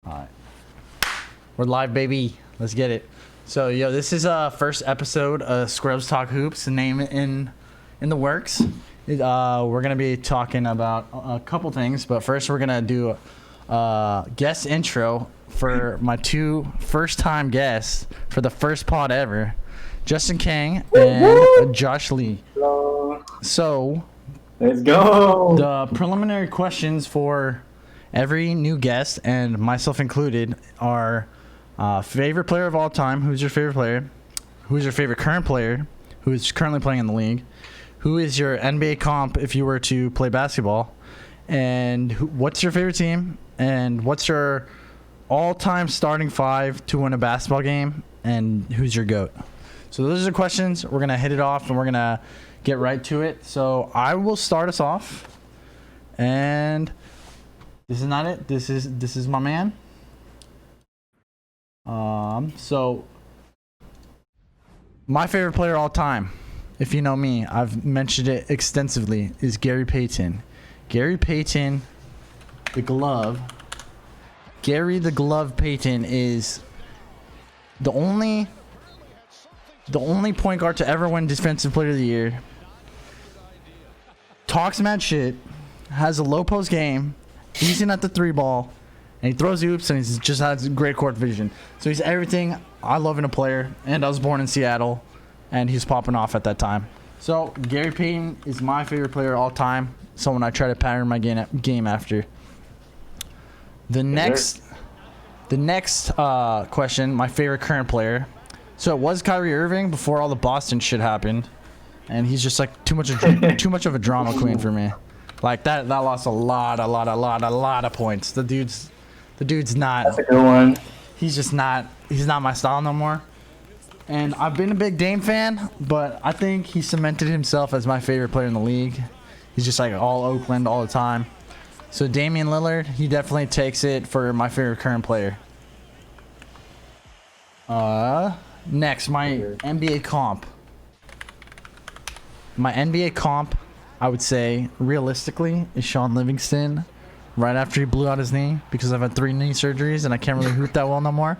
Alright. We're live, baby. Let's get it. So, yo, this is first episode of Scrubs Talk Hoops, name in the works. We're going to be talking about a couple things, but first we're going to do a guest intro for my two first-time guests for the first pod ever, Justin Kang and Josh Lee. Hello. So, Let's go. the preliminary questions for every new guest, and myself included, are favorite player of all time. Who's your favorite player? Who's your favorite current player? Who is currently playing in the league? Who is your NBA comp if you were to play basketball? And what's your favorite team? And what's your all-time starting five to win a basketball game? And who's your GOAT? So those are the questions. We're going to hit it off, and we're going to get right to it. So I will start us off. And this is not it. This is my man. So my favorite player of all time, if you know me, I've mentioned it extensively, is Gary Payton. Gary Payton, the glove. Gary the Glove Payton is the only point guard to ever win Defensive Player of the Year. Talks mad shit, has a low post game, decent at the three ball, and he throws hoops, and he just has great court vision. So he's everything I love in a player, and I was born in Seattle, and he's popping off at that time. So Gary Payton is my favorite player of all time, someone I try to pattern my game after. The next question, my favorite current player. So it was Kyrie Irving before all the Boston shit happened, and he's just like too much of a drama queen for me. Like that lost a lot of points. The dude's not. That's a good one. He's not my style no more. And I've been a big Dame fan, but I think he cemented himself as my favorite player in the league. He's just like all Oakland all the time. So Damian Lillard, he definitely takes it for my favorite current player. Next, my NBA comp. My NBA comp, I would say, realistically, is Sean Livingston right after he blew out his knee, because I've had 3 knee surgeries and I can't really hoop that well no more.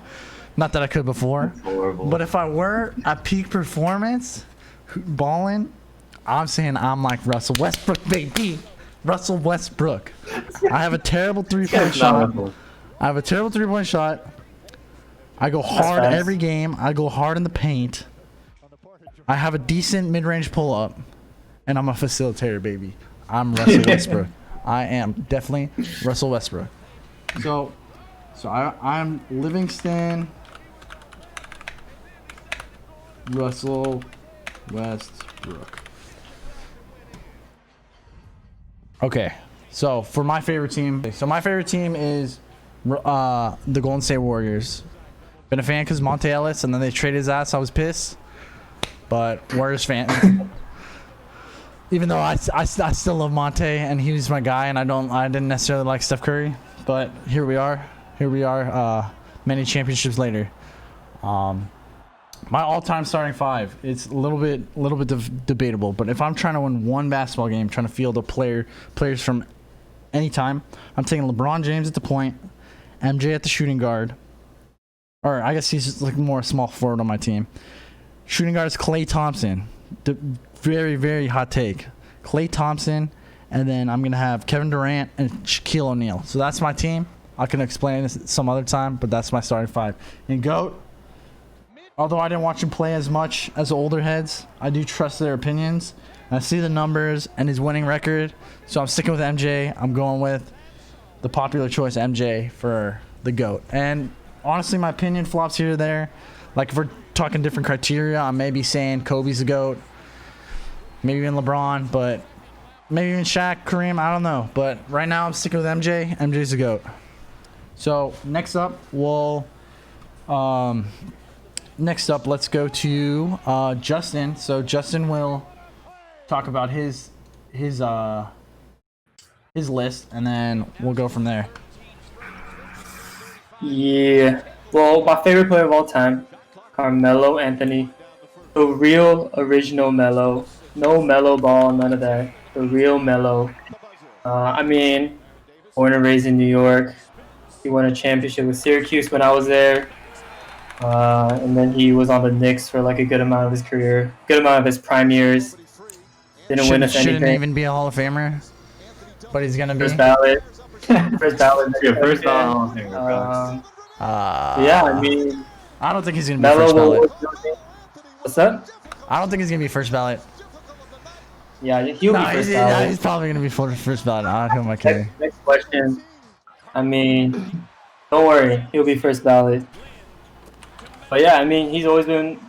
Not that I could before. But if I were at peak performance, balling, I'm saying I'm like Russell Westbrook, baby. Russell Westbrook. I have a terrible three-point shot. I go hard every game. I go hard in the paint. I have a decent mid-range pull-up. And I'm a facilitator, baby. I'm Russell Westbrook. I am definitely Russell Westbrook. So I'm Livingston, Russell Westbrook. Okay, so for my favorite team. So my favorite team is the Golden State Warriors. Been a fan because Monte Ellis, and then they traded his ass. I was pissed. But Warriors fan. Even though I still love Monte, and he was my guy, and I didn't necessarily like Steph Curry, but here we are, many championships later. My all-time starting five, it's a little bit debatable, but if I'm trying to win one basketball game, trying to field players from any time, I'm taking LeBron James at the point, MJ at the shooting guard, or I guess he's just like more a small forward on my team. Shooting guard is Klay Thompson. Very, very hot take. Klay Thompson, and then I'm going to have Kevin Durant and Shaquille O'Neal. So that's my team. I can explain this some other time, but that's my starting five. And GOAT, although I didn't watch him play as much as the older heads, I do trust their opinions. And I see the numbers and his winning record, so I'm sticking with MJ. I'm going with the popular choice, MJ, for the GOAT. And honestly, my opinion flops here or there. Like if we're talking different criteria, I may be saying Kobe's the GOAT. Maybe even LeBron, but maybe even Shaq, Kareem, I don't know. But right now I'm sticking with MJ. MJ's the GOAT. So next up, let's go to Justin. So Justin will talk about his list, and then we'll go from there. Yeah. Well, my favorite player of all time, Carmelo Anthony. The real original Melo. No Melo ball, none of that. The real Melo. Born and raised in New York. He won a championship with Syracuse when I was there. And then he was on the Knicks for like a good amount of his career, good amount of his prime years. Didn't win us Shouldn't anything. even be a Hall of Famer, but he's gonna be. First ballot. First ballot. Yeah, first ballot Hall of Famer, bro. Yeah, I mean, I don't think he's gonna be Melo first ballot. What's up? I don't think he's gonna be first ballot. Yeah, he'll be first ballot. He's probably gonna be first ballot. Who am I kidding? Next question. I mean, don't worry, he'll be first ballot. But yeah, I mean, he's always been.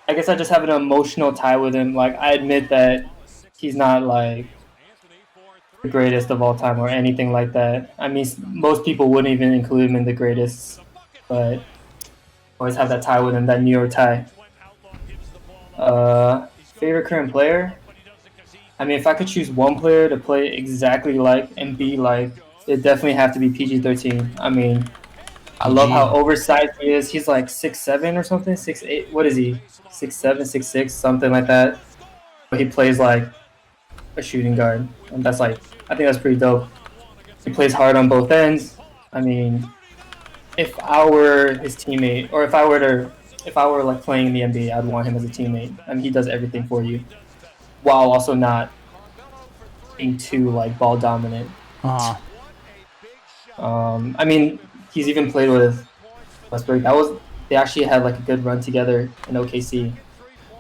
I guess I just have an emotional tie with him. Like, I admit that he's not like the greatest of all time or anything like that. I mean, most people wouldn't even include him in the greatest, but always have that tie with him, that New York tie. Favorite current player? I mean, if I could choose one player to play exactly like and be like, it'd definitely have to be PG-13. I mean, I love how oversized he is. He's like 6'7" or something, 6'8". What is he? 6'7", 6'6", something like that. But he plays like a shooting guard, and that's like, I think that's pretty dope. He plays hard on both ends. I mean, if I were his teammate, or if I were like playing in the NBA, I'd want him as a teammate. I mean, he does everything for you, while also not being too like ball dominant. I mean, he's even played with Westbrook. They actually had like a good run together in OKC.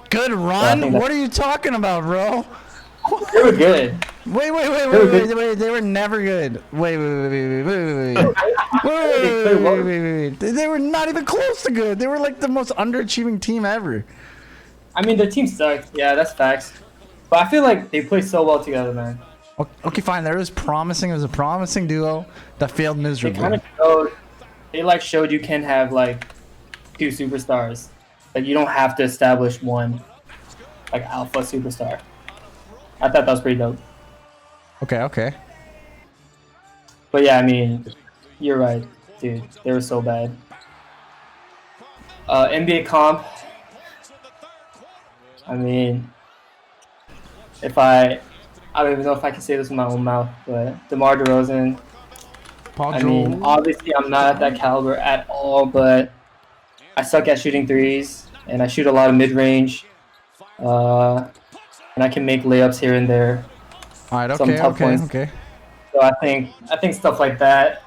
Good run? What are you talking about, bro? They were good. Wait. They were never good. Wait. They were not even close to good. They were like the most underachieving team ever. I mean, their team sucked. Yeah, that's facts. But I feel like they play so well together, man. Okay, fine. It was promising. It was a promising duo that failed miserably. They kind of showed you can have like two superstars. Like, you don't have to establish one like alpha superstar. I thought that was pretty dope. Okay. But yeah, I mean, you're right, dude. They were so bad. NBA comp. I mean, I don't even know if I can say this with my own mouth, but DeMar DeRozan. I mean, obviously I'm not at that caliber at all, but I suck at shooting threes, and I shoot a lot of mid-range, and I can make layups here and there. All right, some tough ones. Okay. So I think stuff like that.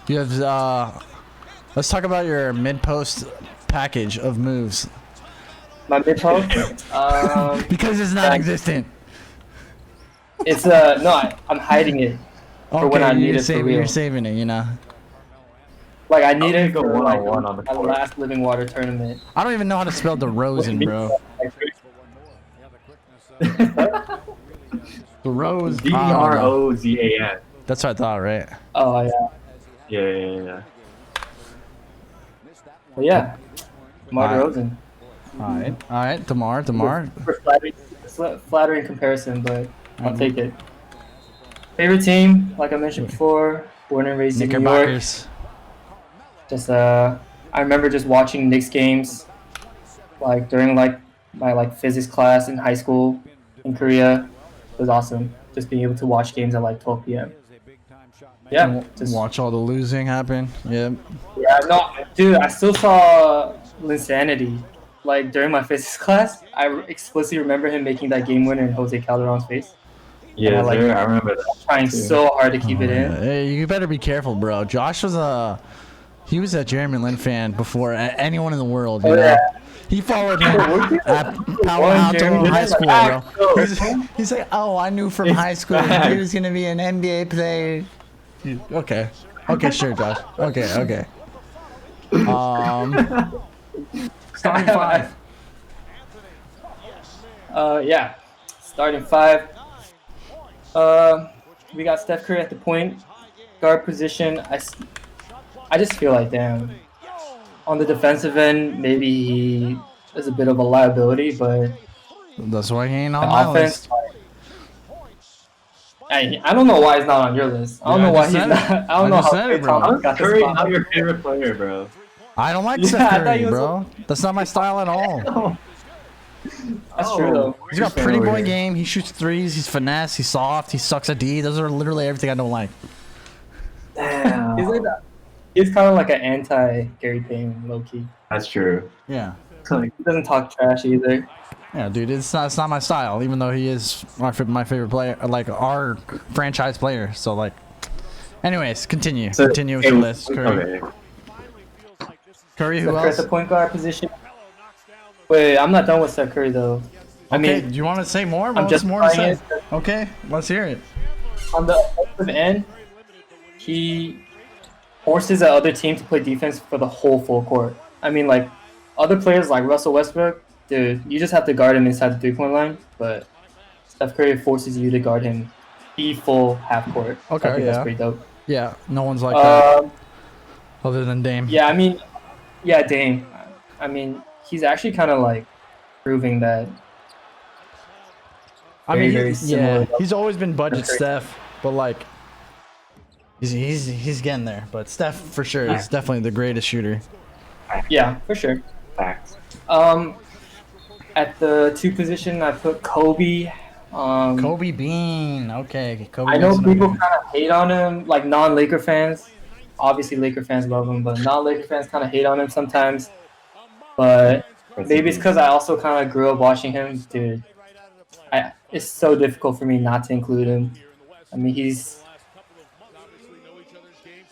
You have let's talk about your mid-post package of moves. My mid-post? Because it's non-existent. It's no, I'm hiding it for when I need it for real. You're saving it, you know. Like, I need it for like one-on-one on the my court. last Living Water tournament. I don't even know how to spell DeRozan, bro. DeRozan. DeRozan. That's what I thought, right? Oh yeah. Yeah. Well, yeah. DeMar DeRozan. All right. DeMar. For flattering comparison, but I'll take it. Favorite team, like I mentioned before, born and raised in New York. Knickerbockers. Just I remember just watching Knicks games, like during like my like physics class in high school in Korea. It was awesome. Just being able to watch games at like 12 p.m. Yeah, just Watch all the losing happen. Yep. Yeah, no, dude, I still saw Linsanity. Like, during my physics class, I explicitly remember him making that game winner in Jose Calderon's face. Yeah, I remember that. Trying so hard to keep it in. Hey, you better be careful, bro. Josh was a Jeremy Lin fan before anyone in the world. You know? Yeah. He followed him at Palo Alto High School, bro. He's like, oh, I knew from high school he was gonna be an NBA player. Okay, sure, Josh. Okay. Starting five. Yeah, starting five. We got Steph Curry at the point guard position. I just feel like, damn. On the defensive end, maybe he is a bit of a liability, but That's why he ain't on the my offense. list. I don't know why he's not on your list. I don't know why he's not. I don't know how Klay Thompson got this Curry, spot. not your favorite player, bro. I don't like Yeah, Steph I thought Curry, he was bro. That's not my style at all. That's true though. He's got a pretty boy game. He shoots threes. He's finesse. He's soft. He sucks at D. Those are literally everything I don't like. Damn. He's like that. He's kind of like an anti Gary Payne, low key. That's true. Yeah. Like, He doesn't talk trash either. Yeah, dude, it's not my style. Even though he is my favorite player, like our franchise player. So like, anyways, continue with your list. Curry, okay. Curry, who Steph Curry else? at the point guard position. Wait, I'm not done with Steph Curry though. I Okay, mean, do you want to say more? I'm What's just more to say? it. Okay, let's hear it. On the offensive end, he forces the other team to play defense for the whole full court. I mean, like other players like Russell Westbrook, dude, you just have to guard him inside the 3-point line. But Steph Curry forces you to guard him the full half court. So I Okay, think yeah. that's pretty dope. Yeah, no one's like that Um, other than Dame. yeah, I mean, yeah, Dame. I mean, he's actually kind of like proving that. I mean, very similar. he's always been budget Curry. Steph, but like, he's getting there. But Steph for sure is definitely the greatest shooter. Yeah, for sure. Facts. At the 2 position, I put Kobe. Kobe Bean, okay. Kobe I know Bean's people another- kind of hate on him, like non-Laker fans. Obviously, Laker fans love him, but non-Laker fans kind of hate on him sometimes. But maybe it's because I also kind of grew up watching him, dude. It's so difficult for me not to include him. I mean, he's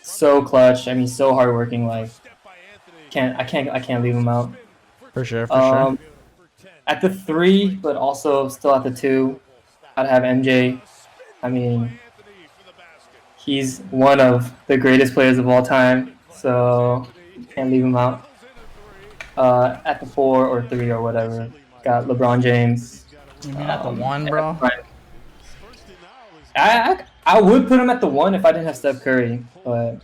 so clutch. I mean, so hardworking. Like, I can't leave him out. For sure, for sure. At the 3, but also still at the 2, I'd have MJ. I mean, he's one of the greatest players of all time, so can't leave him out. At the 4 or 3 or whatever, got LeBron James. You mean at the 1, bro? I would put him at the 1 if I didn't have Steph Curry, but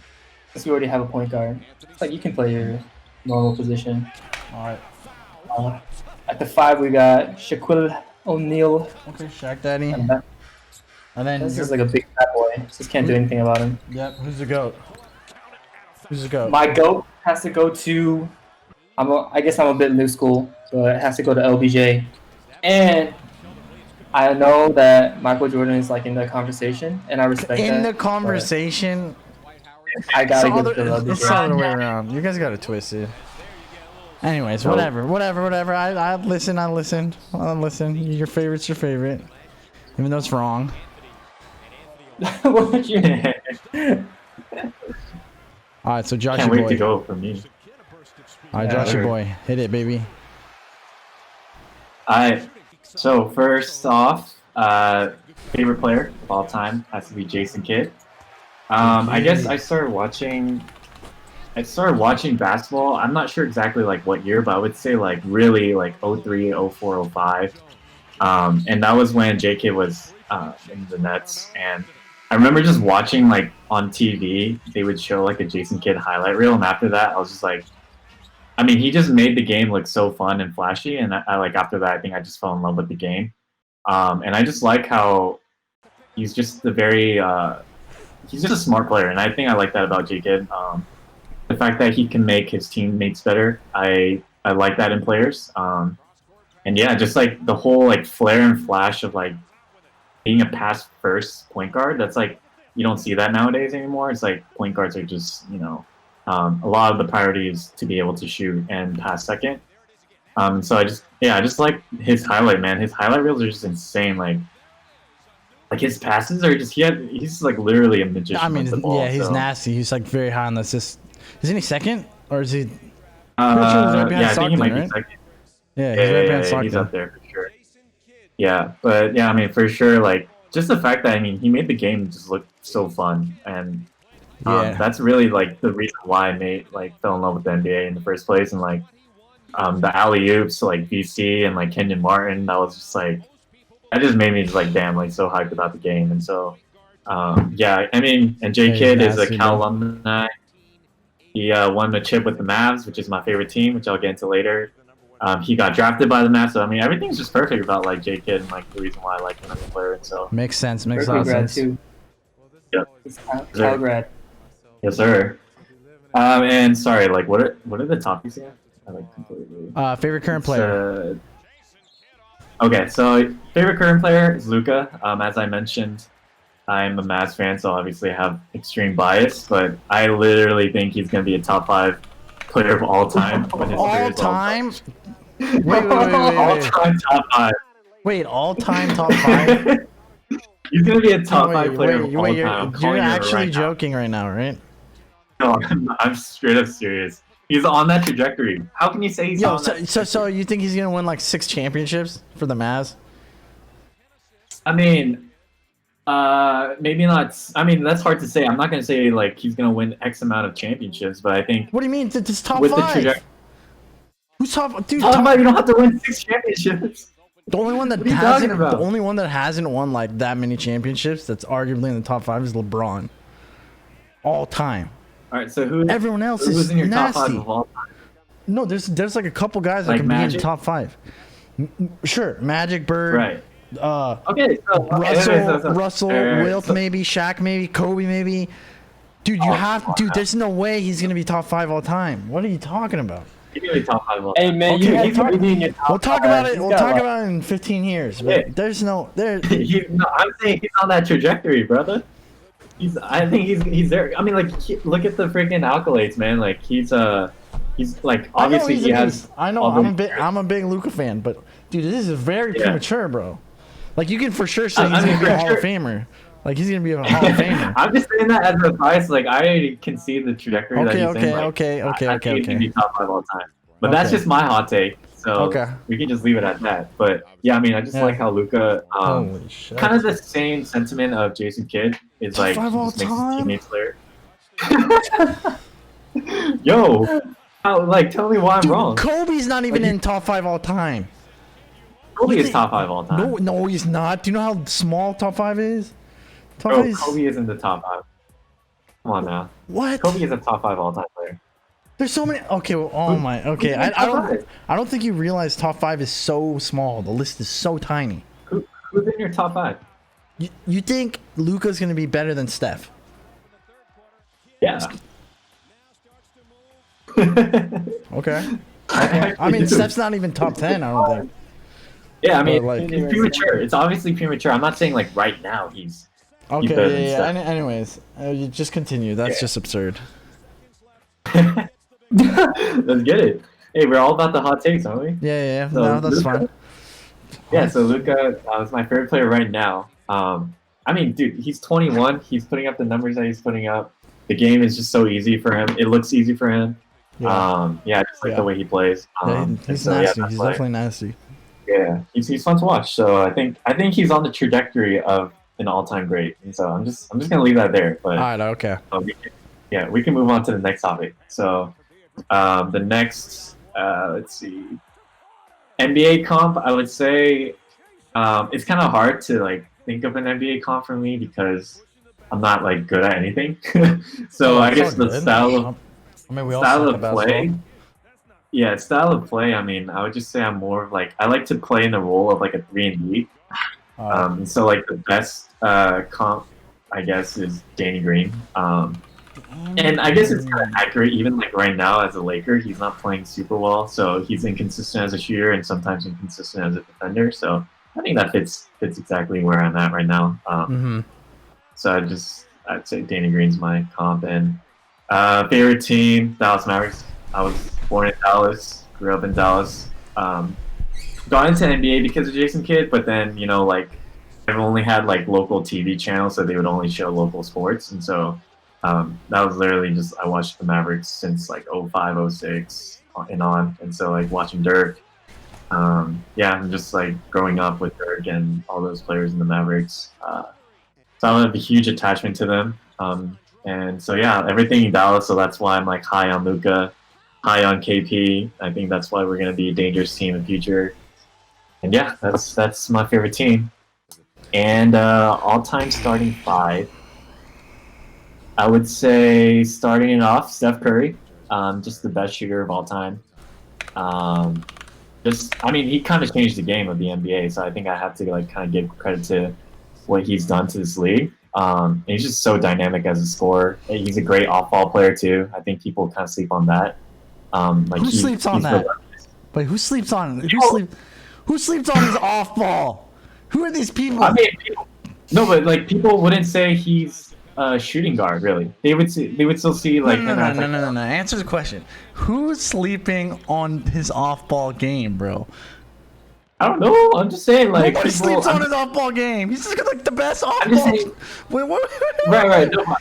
since we already have a point guard, it's like you can play your normal position. All right. At the 5, we got Shaquille O'Neal. Okay, Shaq Daddy. And that- And then This is like a big fat boy. Just can't do anything about him. yep, who's the GOAT? Who's the GOAT? My GOAT has to go to. I guess I'm a bit new school, but it has to go to LBJ. And I know that Michael Jordan is like in the conversation, and I respect In that. the conversation, but I gotta give it to it's the other LBJ. way around. You guys got it twisted. Anyways, No. whatever. I listened. Your favorite's your favorite, even though it's wrong. What you All right, so Josh Can't your wait to boy. go for me. All right, Yeah, Josh your sure. boy, hit it, baby. So first off, favorite player of all time has to be Jason Kidd. I guess I started watching basketball. I'm not sure exactly like what year, but I would say like really like 03, 04, 05. And that was when J Kidd was in the Nets. And I remember just watching like on TV, they would show like a Jason Kidd highlight reel, and after that, I was just like, I mean, he just made the game look so fun and flashy, and I like after that, I think I just fell in love with the game. And I just like how he's just he's just a smart player, and I think I like that about J Kidd. The fact that he can make his teammates better, I like that in players. And yeah, just like the whole like flair and flash of like being a pass first point guard. That's like you don't see that nowadays anymore. It's like point guards are just a lot of the priority is to be able to shoot and pass second. So I just like his highlight, man. His highlight reels are just insane. Like his passes are just he's like literally a magician. I mean, with the ball, yeah, he's so. nasty. He's like very high on the assist. Isn't he second, or is he? Pretty sure he's right behind Yeah, I think he Stockton, might right? be second. Yeah, he's right behind He's Stockton. up there for sure. Yeah, but yeah, I mean, for sure, like just the fact that he made the game just look so fun, and Yeah. that's really like the reason why I fell in love with the NBA in the first place, and like the alley oops like VC and like Kenyon Martin, that was just like that just made me just like damn like so hyped about the game, and so yeah, I mean, and J Yeah, Kidd he's is a nasty, Cal bro. alumni. He won the chip with the Mavs, which is my favorite team, which I'll get into later. He got drafted by the Mavs, so I mean everything's just perfect about like J Kidd and like the reason why I like him as a player. And so Makes sense. Makes a lot Berkeley of grad sense. too. Yep. He's Cal grad. yes, sir. And sorry, like what are the topics again? I like completely. Favorite current player. Okay, so favorite current player is Luca. As I mentioned, I'm a Mavs fan, so obviously I have extreme bias, but I literally think he's going to be a top 5 player of all time. When his career All is all time? done. Wait. All time top 5. Wait, all time top 5? He's going to be a top No, 5 player of all time. I'm you're calling it actually right now. joking right now, right? No, I'm straight up serious. He's on that trajectory. How can you say he's Yo, on that? so you think he's gonna win like 6 championships for the Mavs? I mean, maybe not. I mean, that's hard to say. I'm not gonna say like he's gonna win X amount of championships, but I think What do you mean? It's top with the 5. trajectory, Who's top? Dude, top 5, you don't have to win 6 championships. the only one that What are you hasn't, talking about? the only one that hasn't won like that many championships that's arguably in the top 5 is LeBron. All time. All right, so who? Everyone else who's is in your top nasty. 5 of all time? No, there's like a couple guys that Like can be in the Magic? top 5. Sure, Magic, Bird, Right. uh, Okay. So Russell, Wilt, maybe Shaq, maybe Kobe, maybe. Dude, there's no way he's gonna be top 5 all time. What are you talking about? He's gonna be top 5 of all Hey time. man, Okay, you we'll have talk- to be in your top We'll talk 5. about it. He's We'll got, talk like- about it in 15 years. But Yeah. there's no there. No, I'm saying he's on that trajectory, brother. I think he's there. I mean, like, look at the freaking accolades, man. Like, he's like, I know obviously he's he a has. beast. I know. all I'm the- a big Luka fan, but dude, this is very Yeah. premature, bro. Like you can for sure say I he's mean, gonna be a for Hall of sure. Famer. Like he's gonna be a Hall of Famer. I'm just saying that as advice. Like, I can see the trajectory that he's in. Like, okay. I think he can be top 5 all time. But that's Okay. just my hot take. So Okay. we can just leave it at that. But yeah, I mean, I just Yeah. like how Luca. Holy shit. Kind of the same sentiment of Jason Kidd is Top like 5 he all just makes time? his teammates player. Yo, tell me why I'm Dude, wrong. Kobe's not even Like, in top 5 all time. Kobe you is think- top 5 all time. No, he's not. Do you know how small top 5 is? Top Bro, 5 is Kobe is in the top 5. Come on now. what? Kobe is a top 5 all time player. There's so many. Okay, well, oh my. Okay, Who's in top 5? I don't think you realize top 5 is so small. The list is so tiny. Who's in your top 5? You think Luka's gonna be better than Steph? Yeah. Okay. I mean, Steph's not even top 10. I don't think. Yeah, I mean, like- it's premature. It's obviously premature. I'm not saying like right now he's better than Okay, yeah. Steph. Anyways, you just continue. That's Yeah. just absurd. Let's get it. Hey, we're all about the hot takes, aren't we? Yeah. So, No, that's Luka- fine. Yeah, so Luca is my favorite player right now. I mean, dude, he's 21. He's putting up the numbers that he's putting up. The game is just so easy for him. It looks easy for him. Yeah. I just like Yeah. the way he plays. Yeah, And he's so, nasty. that's He's why- definitely nasty. Yeah, he's fun to watch. So I think he's on the trajectory of an all-time great. And so I'm just gonna leave that there. But All right. Okay. we can move on to the next topic. So the next, let's see, NBA comp. I would say it's kind of hard to like think of an NBA comp for me because I'm not like good at anything. So I guess the style of play. Yeah, style of play. I mean, I would just say I'm more of like I like to play in the role of like a 3-and-D. So like the best comp, I guess, is Danny Green. And I guess it's kind of accurate. Even like right now as a Laker, he's not playing super well, so he's inconsistent as a shooter and sometimes inconsistent as a defender. So I think that fits exactly where I'm at right now. So I'd say Danny Green's my comp. And favorite team, Dallas Mavericks. I was born in Dallas, grew up in Dallas. Got into NBA because of Jason Kidd, but then like I've only had like local TV channels, so they would only show local sports, and so that was literally just I watched the Mavericks since like 05, 06 and on, and so like watching Dirk. I'm just like growing up with Dirk and all those players in the Mavericks. So I have a huge attachment to them. And so yeah, everything in Dallas. So that's why I'm like high on Luka, high on KP. I think that's why we're gonna be a dangerous team in the future. And yeah, that's my favorite team. And all-time starting 5. I would say starting it off, Steph Curry, just the best shooter of all time. He kind of changed the game of the NBA, so I think I have to like kind of give credit to what he's done to this league. And he's just so dynamic as a scorer. He's a great off-ball player too. I think people kind of sleep on that. Who sleeps on that? Wait, who sleeps on? Who sleeps on his off ball? Who are these people? I mean, No, but like people wouldn't say he's a shooting guard. Really, they would still see No, like no, him no, as no, like. no, no, no. Answer the question. Who's sleeping on his off-ball game, bro? I don't know. I'm just saying like Nobody people. sleeps on his off-ball game. He's just like the best I'm just off-ball. saying. Wait, what? Right. No, but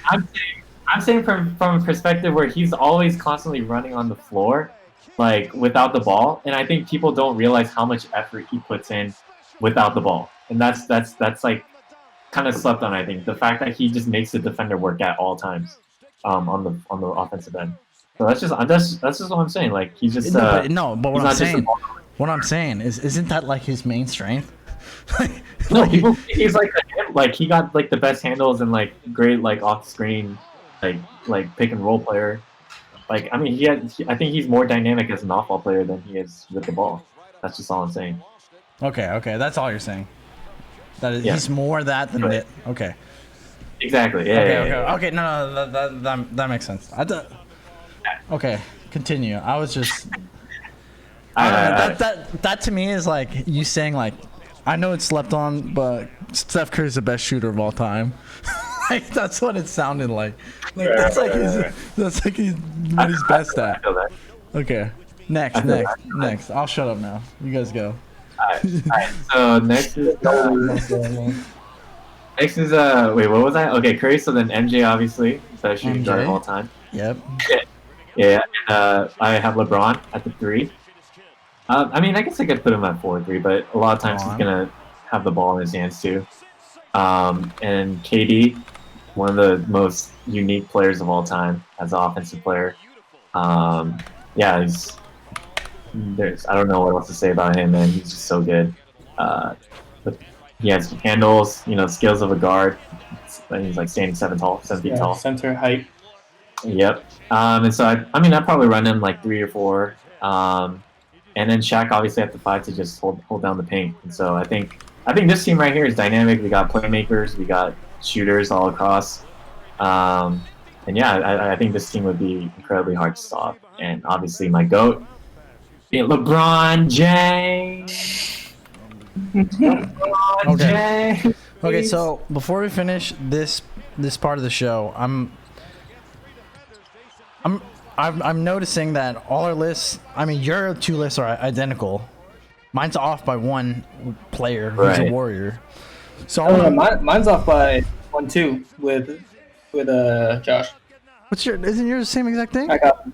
I'm saying from a perspective where he's always constantly running on the floor, like without the ball, and I think people don't realize how much effort he puts in without the ball, and that's like kind of slept on. I think the fact that he just makes the defender work at all times, on the offensive end. So that's just what I'm saying. Like he's just But he's not just a ball. what I'm saying is, isn't that like his main strength? No, Like, people he's like he got like the best handles and like great like off screen like pick and roll player. Like I mean I think he's more dynamic as an off ball player than he is with the ball. That's just all I'm saying. okay, that's all you're saying. That is, Yeah. he's more that than Right. it. Okay. Exactly. Yeah. Okay. No, that makes sense. Okay, continue. I was just that to me is like you saying like, I know it's slept on, but Steph Curry's the best shooter of all time. Like that's what it sounded like. Like that's like what he's best I at. feel that. Okay. Next. I'll shut up now. You guys go. Alright. So next is wait, what was that? Okay, Curry. So then MJ obviously best shooting guard of MJ. all time. Yep. Yeah. I have LeBron at the 3. I mean, I guess I could put him at 4-3, but a lot of times he's gonna have the ball in his hands too. And KD, one of the most unique players of all time as an offensive player. Yeah, I don't know what else to say about him, man. He's just so good. But he has handles, skills of a guard. He's like standing 7 feet tall. Center height. Yep. And so I mean, I'd probably run him like 3 or 4. And then Shaq obviously at the 5 to just hold down the paint. And so I think this team right here is dynamic. We got playmakers, we got shooters all across. And yeah, I think this team would be incredibly hard to stop. And obviously my GOAT, LeBron James. LeBron James. Okay, so before we finish this part of the show, I'm noticing that all our lists, I mean, your 2 lists are identical. Mine's off by 1 player who's a Warrior. So Mine's off by 1 2 with Josh. isn't yours the same exact thing? I got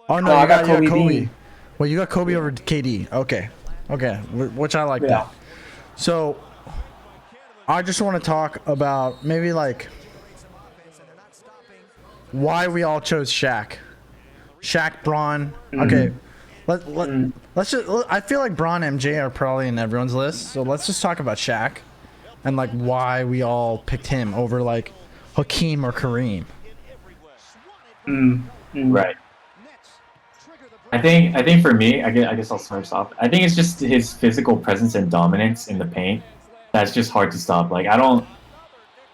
Oh no, I you got got Kobe Kobe. Bean. Well, you got Kobe over KD. Okay, which I like that. So I just want to talk about maybe like why we all chose Shaq. Shaq, Braun. Okay, let's just. I feel like Braun, MJ are probably in everyone's list. So let's just talk about Shaq, and like why we all picked him over like Hakeem or Kareem. Right. I think for me, I guess I'll start off. I think it's just his physical presence and dominance in the paint that's just hard to stop. Like I don't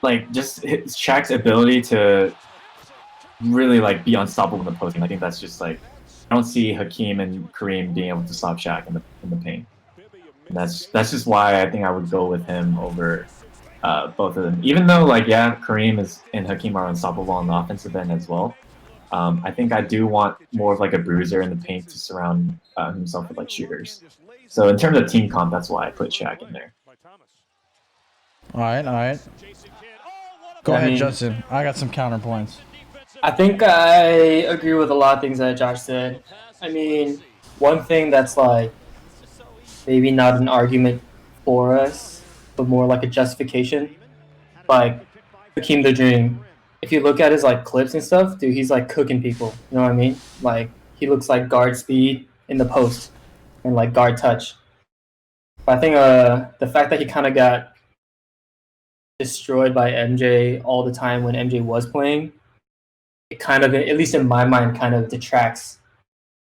like just Shaq's ability to really like be unstoppable in the posting. I think that's just like I don't see Hakeem and Kareem being able to stop Shaq in the paint. And that's just why I think I would go with him over both of them. Even though like Kareem and Hakeem are unstoppable on the offensive end as well. I think I do want more of like a bruiser in the paint to surround himself with like shooters. So in terms of team comp, that's why I put Shaq in there. All right. Go ahead, Justin. I got some counterpoints. I think I agree with a lot of things that Josh said. I mean, one thing that's like maybe not an argument for us, but more like a justification. Like Hakeem the Dream. If you look at his like clips and stuff, dude, he's like cooking people. You know what I mean? Like he looks like guard speed in the post and like guard touch. But I think the fact that he kind of got destroyed by MJ all the time when MJ was playing, it kind of, at least in my mind, kind of detracts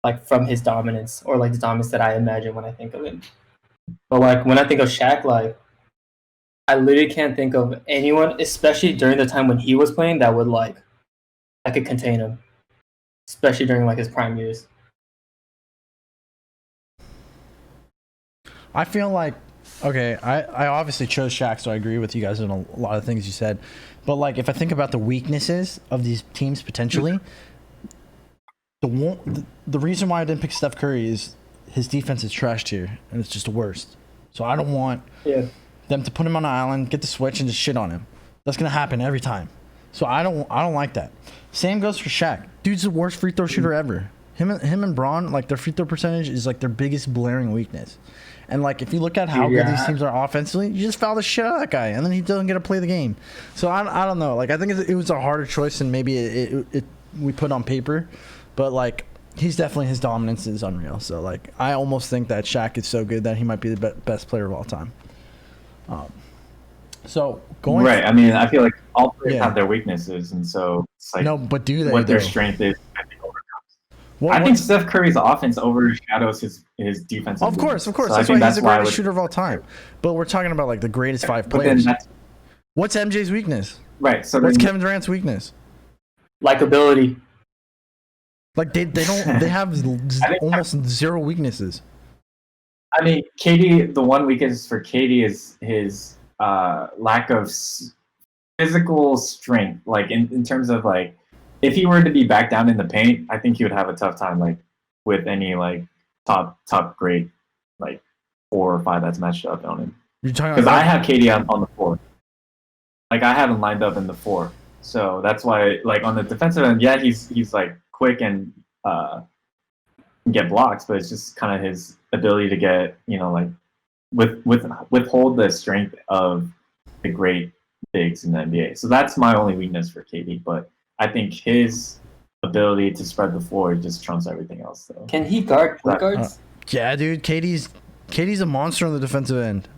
like from his dominance or like the dominance that I imagine when I think of him. But like when I think of Shaq, like I literally can't think of anyone, especially during the time when he was playing, that could contain him, especially during like his prime years. I feel like Okay, I obviously chose Shaq, so I agree with you guys on a lot of things you said. But like, if I think about the weaknesses of these teams potentially, the reason why I didn't pick Steph Curry is his defense is trashed here, and it's just the worst. So I don't want them to put him on an island, get the switch, and just shit on him. That's gonna happen every time. So I don't like that. Same goes for Shaq. Dude's the worst free throw shooter ever. Him and Braun, like their free throw percentage is like their biggest blaring weakness. And like if you look at how good these teams are offensively, you just foul the shit out of that guy, and then he doesn't get to play the game. So I don't know. Like I think it was a harder choice than maybe it we put on paper, but like he's definitely, his dominance is unreal. So like I almost think that Shaq is so good that he might be the best player of all time. So going right. I mean, I feel like all players have their weaknesses, and so it's like no, but do they? What their strength is, I think overcomes. I think Steph Curry's offense overshadows his defense. Of course. So that's why he's the greatest shooter of all time. But we're talking about like the greatest five players. What's MJ's weakness? Right. So what's Kevin Durant's weakness? Likability. Like they don't they have almost zero weaknesses. I mean, KD. The one weakness for KD is his lack of physical strength. Like in terms of like, if he were to be back down in the paint, I think he would have a tough time like with any like top grade like 4 or 5 that's matched up on him. You're talking because I have KD on the 4. Like I have him lined up in the 4, so that's why like on the defensive end, yeah, he's like quick and get blocks, but it's just kind of his ability to get like withhold the strength of the great bigs in the NBA. So that's my only weakness for KD, but I think his ability to spread the floor just trumps everything else. So. Can he guard point guards? Yeah, dude. KD's a monster on the defensive end.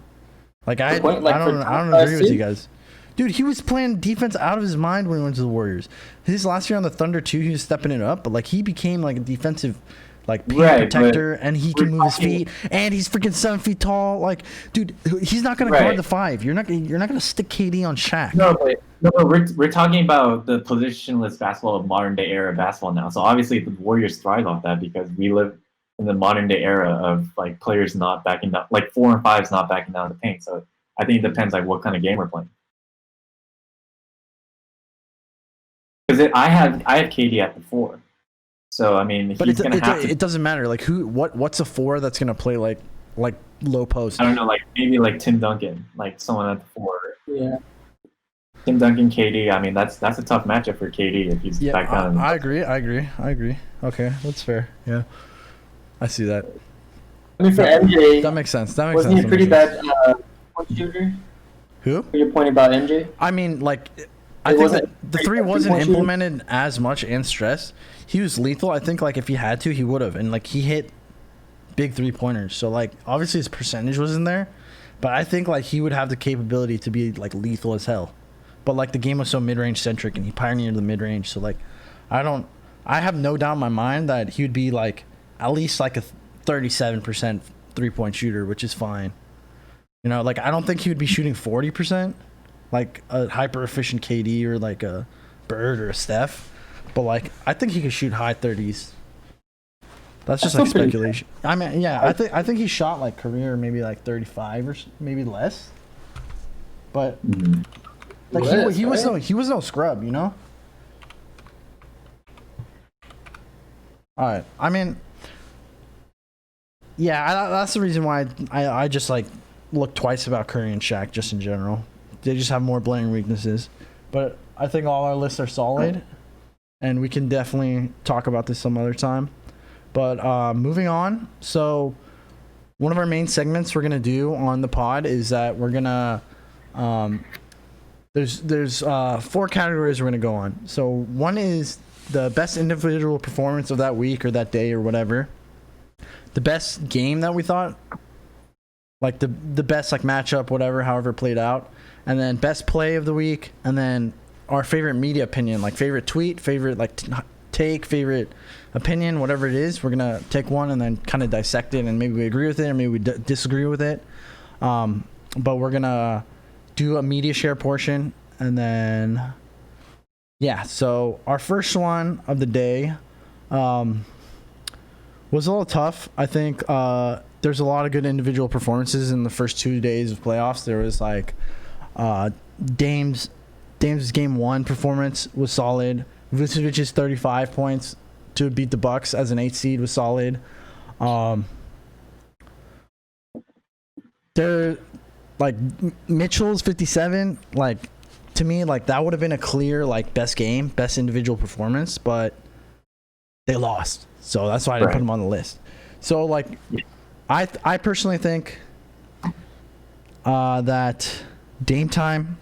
Like I don't agree with you guys. Dude, he was playing defense out of his mind when he went to the Warriors. His last year on the Thunder too, he was stepping it up, but like he became like a defensive like paint protector, and he can move his feet, and he's freaking 7 feet tall. Like, dude, he's not gonna guard the 5. You're not gonna stick KD on Shaq. No, we're talking about the positionless basketball of modern day era basketball now. So obviously the Warriors thrive off that because we live in the modern day era of like players not backing down, like 4 and 5s not backing down the paint. So I think it depends like what kind of game we're playing. Because I have KD at the 4. So I mean, but it doesn't matter. Like what's a 4 that's gonna play like low post? I don't know, like maybe like Tim Duncan, like someone at the 4. Yeah. Tim Duncan, KD. I mean, that's a tough matchup for KD if he's back down. I agree. Okay, that's fair. Yeah, I see that. I mean, for MJ, that makes sense. Wasn't he a pretty bad point shooter? Who? Your point about MJ? I mean, like. I think that the 3 wasn't implemented as much and stressed. He was lethal. I think like if he had to, he would have. And like he hit big 3-pointers. So like obviously his percentage wasn't there, but I think like he would have the capability to be like lethal as hell. But like the game was so mid-range centric, and he pioneered the mid-range. So like I have no doubt in my mind that he would be like at least like a 37% 3-point shooter, which is fine. Like I don't think he would be shooting 40%. Like a hyper efficient KD or like a Bird or a Steph, but like I think he could shoot high 30s. That's just like speculation. I mean, yeah, I think he shot like career maybe like 35 or maybe less. But like he was no scrub, All right. I mean, yeah, that's the reason why I just like look twice about Curry and Shaq just in general. They just have more blaring weaknesses. But I think all our lists are solid, and we can definitely talk about this some other time. But moving on. So one of our main segments we're going to do on the pod is that we're going to there's 4 categories we're going to go on. So one is the best individual performance of that week or that day or whatever. The best game that we thought, like the best like matchup, whatever, however it played out. And then best play of the week, and then our favorite media opinion, like favorite tweet, favorite like take, favorite opinion, whatever it is. We're gonna take one and then kind of dissect it, and maybe we agree with it, or maybe we disagree with it. But we're gonna do a media share portion, and then So our first one of the day was a little tough. I think the there's a lot of good individual performances in the first 2 days of playoffs. There was like Dame's game 1 performance was solid. Vucevic's 35 points to beat the Bucks as an 8 seed was solid. They're like Mitchell's 57. Like to me, like that would have been a clear like best game, best individual performance, but they lost. So that's why I didn't put them on the list. So like, I personally think that Dame time.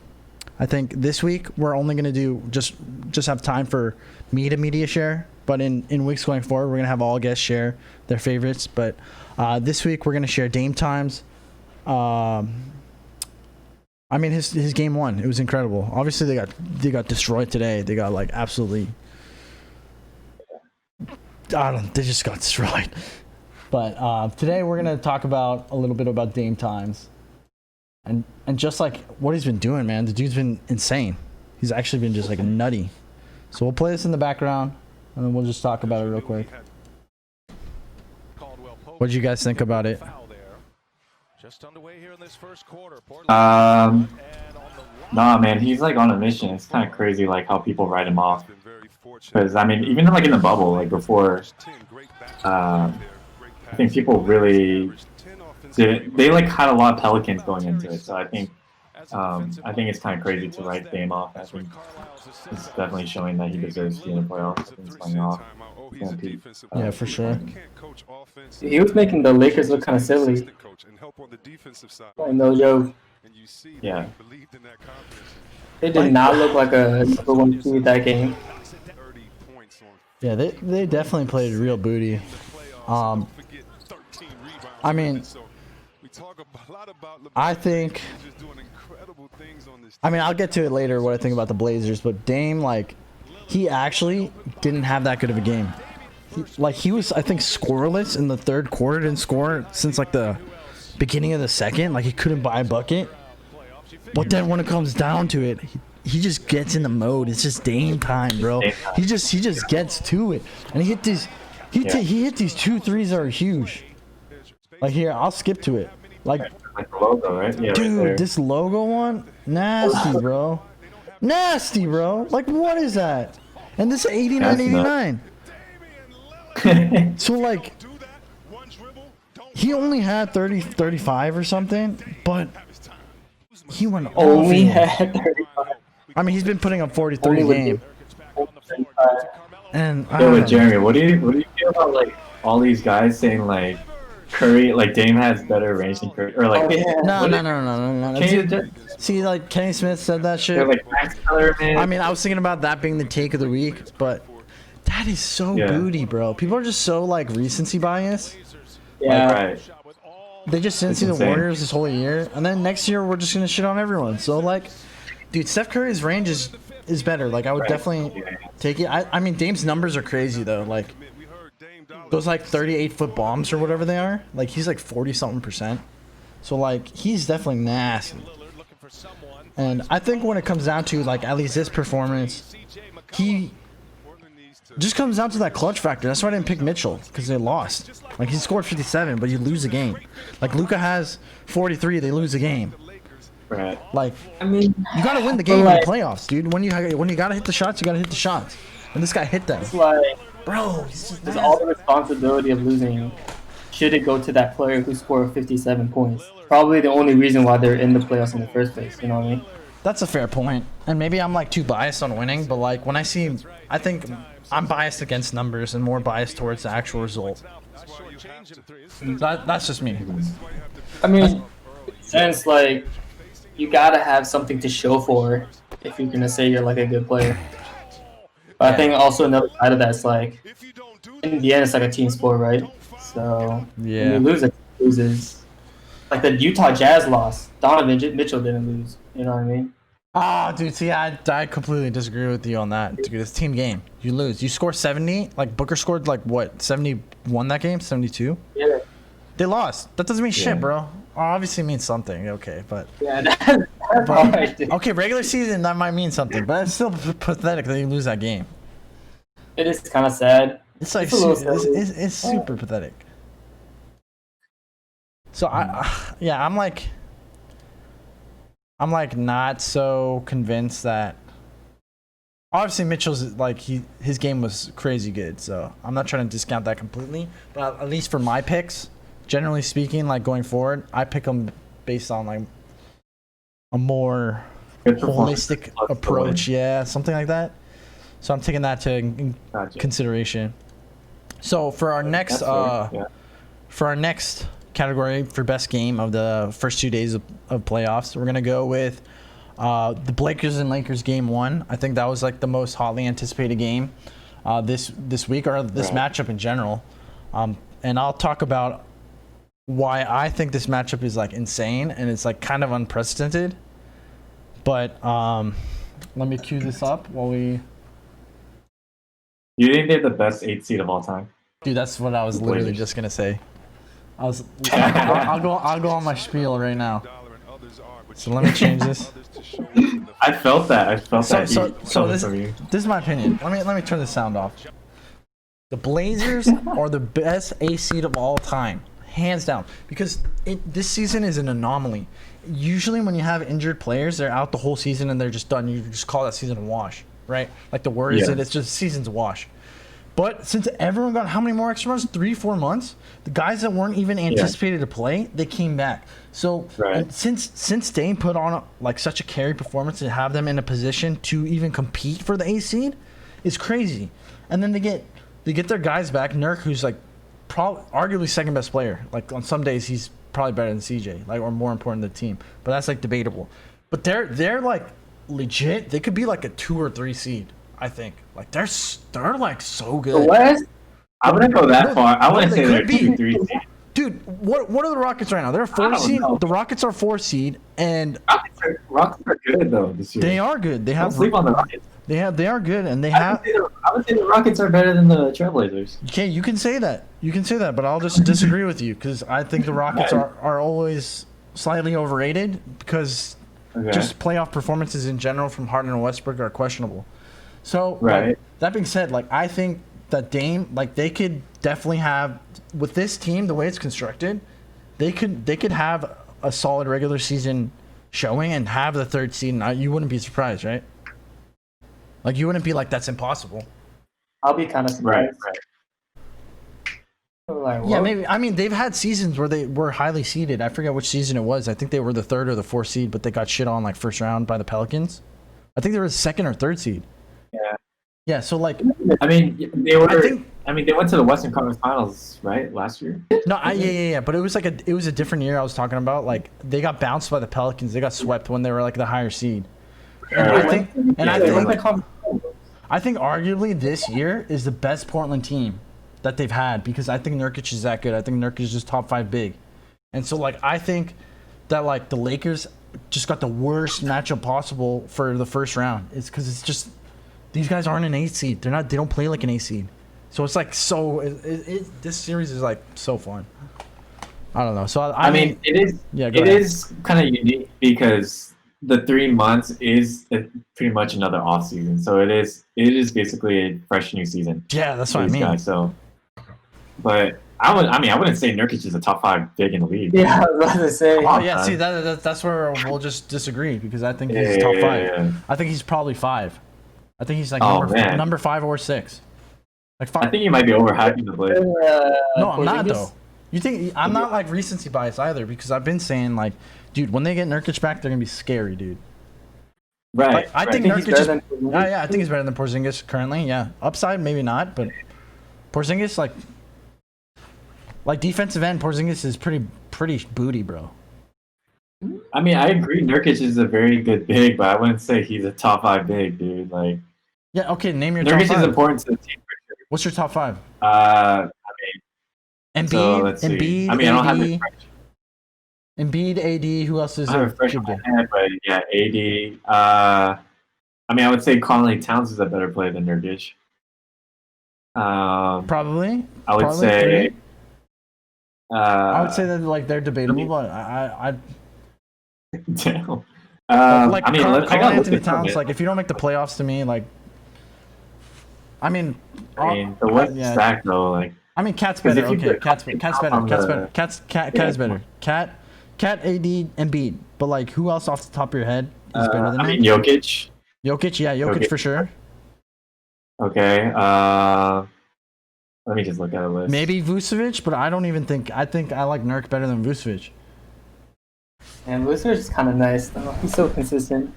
I think this week we're only gonna do just have time for me to media share. But in weeks going forward, we're gonna have all guests share their favorites. But this week we're gonna share Dame times. I mean his game 1, it was incredible. Obviously they got destroyed today. They got like absolutely. They just got destroyed. But today we're gonna talk about a little bit about Dame times, and just like what he's been doing, man. The dude's been insane. He's actually been just like nutty. So we'll play this in the background, and then we'll just talk about it real quick. What did you guys think about it? Nah, man, he's like on a mission. It's kind of crazy, like how people write him off. Because I mean, even like in the bubble, like before, I think people really they like had a lot of Pelicans going into it. So I think it's kind of crazy to write Dame off. I think it's definitely showing that he deserves to be in the playoffs. He's playing off. Yeah, for sure. He was making the Lakers look kind of silly. I know, Joe. Yeah. They did not look like a number 1 seed that game. Yeah, they definitely played real booty. I mean, I think. I mean, I'll get to it later what I think about the Blazers, but Dame, like, he actually didn't have that good of a game. He was, I think, scoreless in the third quarter. Didn't score since like the beginning of the second. Like he couldn't buy a bucket. But then when it comes down to it, he just gets in the mode. It's just Dame time, bro. He just gets to it, and he hit these. He hit these 2 threes that are huge. Like here, I'll skip to it. Like the logo, right? Yeah, dude, right this logo one, nasty, bro. Nasty, bro. Like what is that? And this is 89.89. So like, he only had 35 or something, but he went only had 35. I mean, he's been putting up 43 a game. And Jeremy, what do you feel about like all these guys saying like Curry, like Dame has better range than Curry, or like no. See, like Kenny Smith said that shit. Like Max Keller, man. I mean, I was thinking about that being the take of the week, but that is so booty, bro. People are just so like recency bias. Yeah. Like, right. They just didn't see the Warriors this whole year, and then next year we're just gonna shit on everyone. So like, dude, Steph Curry's range is better. Like I would definitely take it. I mean, Dame's numbers are crazy though. Like those like 38-foot bombs or whatever they are. Like he's like 40-something%. So like he's definitely nasty. And I think when it comes down to like at least this performance, he just comes down to that clutch factor. That's why I didn't pick Mitchell, because they lost. Like he scored 57, but you lose a game. Like Luka has 43, they lose a game. Right. Like I mean, you gotta win the game in the playoffs, dude. When you gotta hit the shots, you gotta hit the shots. And this guy hit them. It's like, bro, there's all the responsibility of losing. Should it go to that player who scored 57 points? Probably the only reason why they're in the playoffs in the first place. You know what I mean? That's a fair point. And maybe I'm like too biased on winning, but like when I see, I think I'm biased against numbers and more biased towards the actual result. That's just me. I mean, since like you gotta have something to show for if you're gonna say you're like a good player. But I think also another side of that's like in the end it's like a team sport, right? So when you lose, it loses. Like the Utah Jazz lost. Donovan Mitchell didn't lose. You know what I mean? Ah, dude, see, I completely disagree with you on that. Dude, it's a team game. You lose. You score 70. Like, Booker scored, like, what, 71 that game? 72? Yeah. They lost. That doesn't mean shit, bro. Obviously means something. Okay, but... Yeah, that's right, dude. Okay, regular season, that might mean something. But it's still pathetic that you lose that game. It is kind of sad. It's like, it's super pathetic. So yeah, I'm like not so convinced that. Obviously, Mitchell's like his game was crazy good, so I'm not trying to discount that completely. But at least for my picks, generally speaking, like going forward, I pick them based on like a more holistic approach, yeah, something like that. So I'm taking that to consideration. So for our next category for best game of the first 2 days of playoffs, we're gonna go with the Blakers and Lakers game 1. I think that was like the most hotly anticipated game this week, or this matchup in general. And I'll talk about why I think this matchup is like insane and it's like kind of unprecedented. But let me cue this up while we. You think they're the best 8 seed of all time? Dude, that's what I was literally just gonna say. I'll go on my spiel right now. So let me change this. I felt that. So this is my opinion. Let me turn the sound off. The Blazers are the best A seed of all time, hands down. Because this season is an anomaly. Usually when you have injured players, they're out the whole season and they're just done. You just call that season a wash, right? Like the Warriors did. It's just season's a wash. But since everyone got how many more extra months? 3-4 months. The guys that weren't even anticipated to play, they came back. So since Dame put on like such a carry performance to have them in a position to even compete for the A seed, is crazy. And then they get their guys back. Nurk, who's like arguably second best player. Like on some days he's probably better than CJ, like or more important than the team. But that's like debatable. But they're like legit. They could be like a 2 or 3 seed. I think like they're like so good. The West? I wouldn't go that far. I wouldn't say they're 2, 3 seed. Dude, what are the Rockets right now? They're a 4 seed. Know. The Rockets are 4 seed, and Rockets are good though this year. They are good. They have Don't sleep on the Rockets. They are good, and I would say the Rockets are better than the Trailblazers. Okay, you can say that. But I'll just disagree with you because I think the Rockets are always slightly overrated because just playoff performances in general from Harden and Westbrook are questionable. So like, that being said, like I think that Dame, like they could definitely have with this team the way it's constructed, they could have a solid regular season showing and have the 3rd seed. And you wouldn't be surprised, right? Like you wouldn't be like that's impossible. I'll be kind of surprised. Right. Like, yeah, maybe. I mean, they've had seasons where they were highly seeded. I forget which season it was. I think they were the 3rd or the 4th seed, but they got shit on like first round by the Pelicans. I think they were the 2nd or 3rd seed. Yeah. Yeah. So like, I mean, they went to the Western Conference Finals, right, last year. No, yeah. But it was like it was a different year. I was talking about like they got bounced by the Pelicans. They got swept when they were like the higher seed. And I think arguably this year is the best Portland team that they've had because I think Nurkic is that good. I think Nurkic is just top 5 big. And so like I think that like the Lakers just got the worst matchup possible for the first round. It's because it's just these guys aren't an 8 seed. They don't play like an 8 seed. So it's like this series is like so fun. I don't know. So I mean it is. Yeah, it is kind of unique because the 3 months is pretty much another off season. So it is basically a fresh new season. Yeah, that's what I mean. Guys, so, but I wouldn't say Nurkic is a top 5 big in the league. Yeah, I was about to say. Oh yeah, see that's where we'll just disagree because I think he's top 5. Yeah. I think he's probably 5. I think he's like number 5 or 6. Like 5. I think you might be overhyping the Blazers. No, I'm not though. You think I'm not like recency bias either because I've been saying like, dude, when they get Nurkic back, they're gonna be scary, dude. Right. Like, I think Nurkic is. I think he's better than Porzingis currently. Yeah, upside maybe not, but Porzingis like defensive end, Porzingis is pretty booty, bro. I mean, I agree. Nurkic is a very good big, but I wouldn't say he's a top 5 big, dude. Like. Yeah. Okay. Name your Nurkic top 5. is important to the team. What's your top 5? I mean, Embiid. So let's see. Embiid. I mean, I don't have it. Embiid, AD. Who else is I have a fresh in my head, but yeah, AD. I mean, I would say Conley Towns is a better player than Nurkic. Probably. I would say. I would say that like they're debatable, but I Damn. like I mean, Carl Anthony Towns. it. Like, if you don't make the playoffs, to me, like, I mean, the West is stacked though. Like, I mean, Cat's 'Cause better. if you Okay, put Cat's better. Cat's better. on Cat's the- better. Cat Yeah. is better. Cat, AD, Embiid. But like, who else off the top of your head is better than I him? mean, Jokic. Jokic, yeah, Jokic for sure. Okay. Let me just look at a list. Maybe Vucevic, but I don't even think. I think I like Nurk better than Vucevic. And Vucevic is kind of nice though. He's so consistent.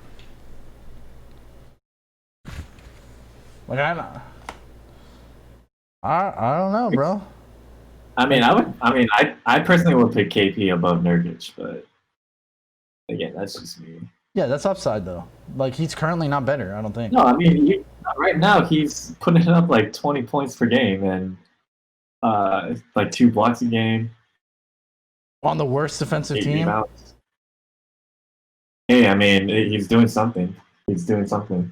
Like I don't know, bro. I mean, I personally would pick KP above Nurkic, but again, that's just me. Yeah, that's upside though. Like he's currently not better. I don't think. No, I mean, right now he's putting up like 20 points per game and like 2 blocks a game. On the worst defensive 8 team. rebounds. Hey, I mean, he's doing something. He's doing something.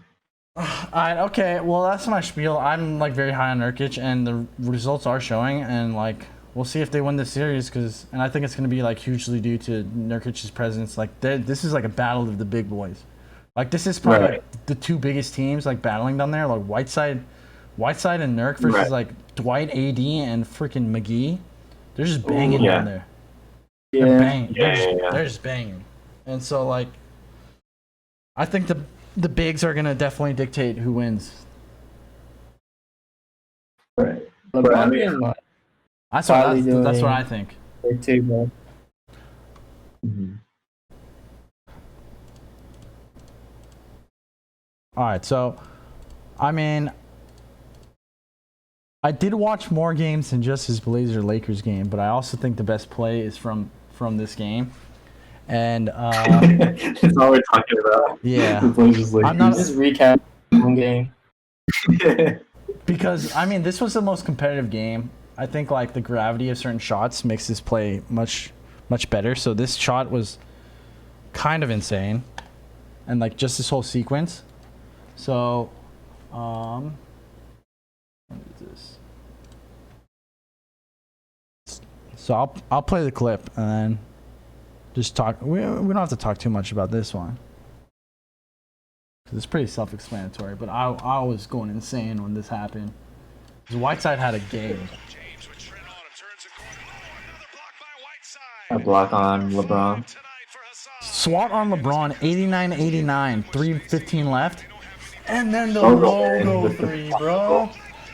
Okay, well that's my spiel. I'm like very high on Nurkic, and the results are showing, and like we'll see if they win this series, and I think it's gonna be like hugely due to Nurkic's presence. Like this is like a battle of the big boys. Like this is probably Right. like, the two biggest teams like battling down there. Like Whiteside and Nurk versus Right. like Dwight, AD, and freaking McGee. They're just banging yeah. down there. They're Yeah. banging. Yeah. They're just banging. And so like, I think the bigs are gonna definitely dictate who wins. Right. LeBron I mean- being like That's Probably what doing- I think. great too, bro. Mhm. All right, so I mean, I did watch more games than just his Blazer Lakers game, but I also think the best play is from this game. And That's all we're talking about. Yeah. The Blazers I'm not- Just recap one game. because I mean, this was the most competitive game. I think like the gravity of certain shots makes this play much better. So this shot was kind of insane, and like just this whole sequence. So, what is this? So I'll play the clip and then just talk. We don't have to talk too much about this one, 'cause it's pretty self-explanatory. But I was going insane when this happened. 'Cause Whiteside had a game. A block on LeBron. SWAT on LeBron, 89-89, 3:15 left. And then the Logo. logo three, bro.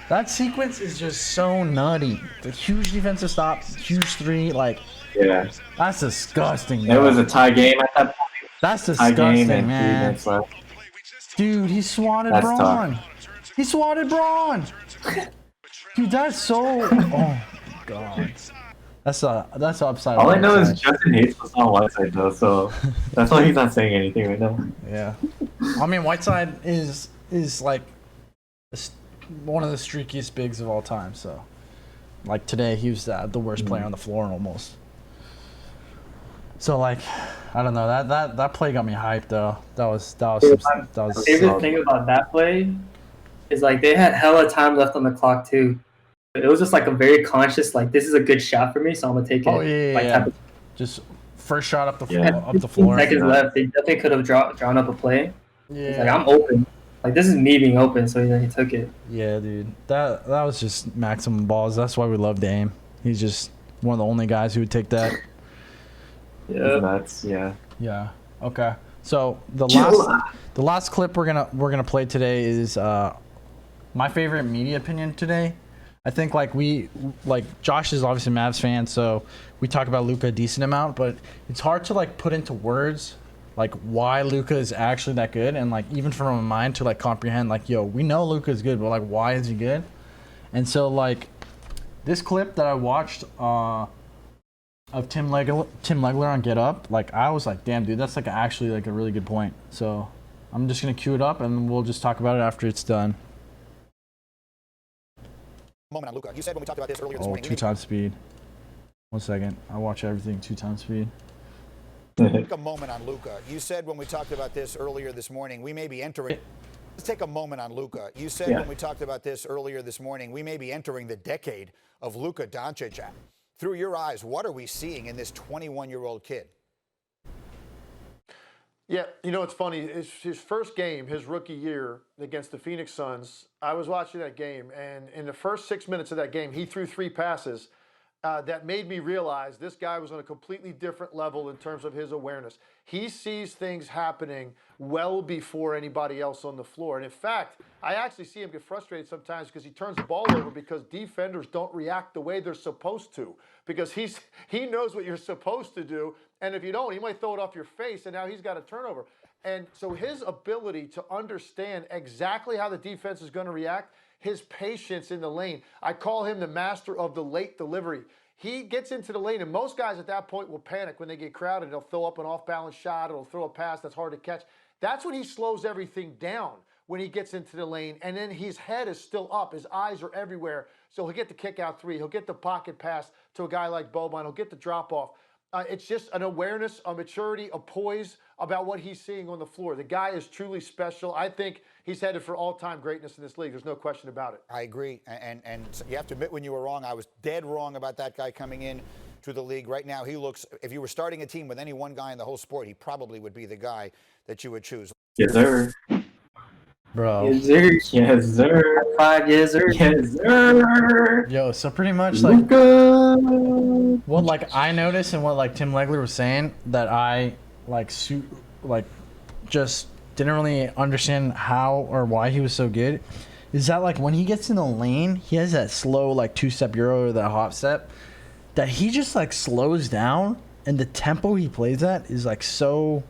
That sequence is just so nutty. The huge defensive stop, huge three, like, Yeah. that's disgusting, It bro. was a tie game at that point. That's Tie game disgusting, and 3 man. minutes left. Dude, he swatted That's Braun. tough. He swatted Braun. Dude, that's so. Oh my god. That's upside. All I on know is Whiteside. Justin hates us on Whiteside though, so that's why he's not saying anything right now. Yeah. I mean, Whiteside is like one of the streakiest bigs of all time. So, like today, he was the worst player on the floor almost. So like, I don't know, that play got me hyped though. That was My solid. favorite thing about that play is like they had hella time left on the clock too. It was just like a very conscious, like this is a good shot for me, so I'm gonna take it. Oh yeah, like, yeah. type of- Just first shot up the floor. Yeah. Up the floor. 15 seconds left. They definitely could have drawn up a play. It's like Yeah. I'm open. Like this is me being open, so he took it. Yeah, dude. That was just maximum balls. That's why we love Dame. He's just one of the only guys who would take that. Yeah. That's yeah. Yeah. Okay. So the Chill. last clip we're gonna play today is my favorite media opinion today. I think like Josh is obviously a Mavs fan, so we talk about Luka a decent amount, but it's hard to like put into words like why Luka is actually that good, and like even from my mind to like comprehend like, yo, we know Luka is good, but like why is he good? And so like this clip that I watched of Tim Legler on Get Up, like I was like, damn dude, that's like actually like a really good point. So I'm just gonna cue it up and we'll just talk about it after it's done. Moment on Luka. You said when we talked about this earlier this Oh, morning. 2 times speed. 1 second. I watch everything 2 times speed. Take a moment on Luka. You said when we talked about this earlier this morning, we may be entering. Let's take a moment on Luka. You said Yeah. when we talked about this earlier this morning, we may be entering the decade of Luka Doncic. Through your eyes, what are we seeing in this 21-year-old kid? Yeah, you know, it's funny. His first game, his rookie year against the Phoenix Suns, I was watching that game, and in the first 6 minutes of that game, he threw 3 passes that made me realize this guy was on a completely different level in terms of his awareness. He sees things happening well before anybody else on the floor. And in fact, I actually see him get frustrated sometimes because he turns the ball over because defenders don't react the way they're supposed to. Because he knows what you're supposed to do. And if you don't, he might throw it off your face, and now he's got a turnover. And so his ability to understand exactly how the defense is going to react, his patience in the lane. I call him the master of the late delivery. He gets into the lane, and most guys at that point will panic when they get crowded. They'll throw up an off-balance shot, or they'll throw a pass that's hard to catch. That's when he slows everything down, when he gets into the lane, and then his head is still up. His eyes are everywhere. So he'll get the kick-out three. He'll get the pocket pass to a guy like Boban. He'll get the drop-off. It's just an awareness, a maturity, a poise about what he's seeing on the floor. The guy is truly special. I think he's headed for all-time greatness in this league. There's no question about it. I agree. And you have to admit when you were wrong. I was dead wrong about that guy coming in to the league. Right now, he looks, if you were starting a team with any one guy in the whole sport, he probably would be the guy that you would choose. Yes, sir. Bro. Yes, sir. Yes, sir. 5 years, sir. Yes, sir. Yo, so pretty much like Luka. what like I noticed and what like Tim Legler was saying that I just didn't really understand how or why he was so good is that like when he gets in the lane, he has that slow like 2-step euro or that hop step that he just like slows down, and the tempo he plays at is like so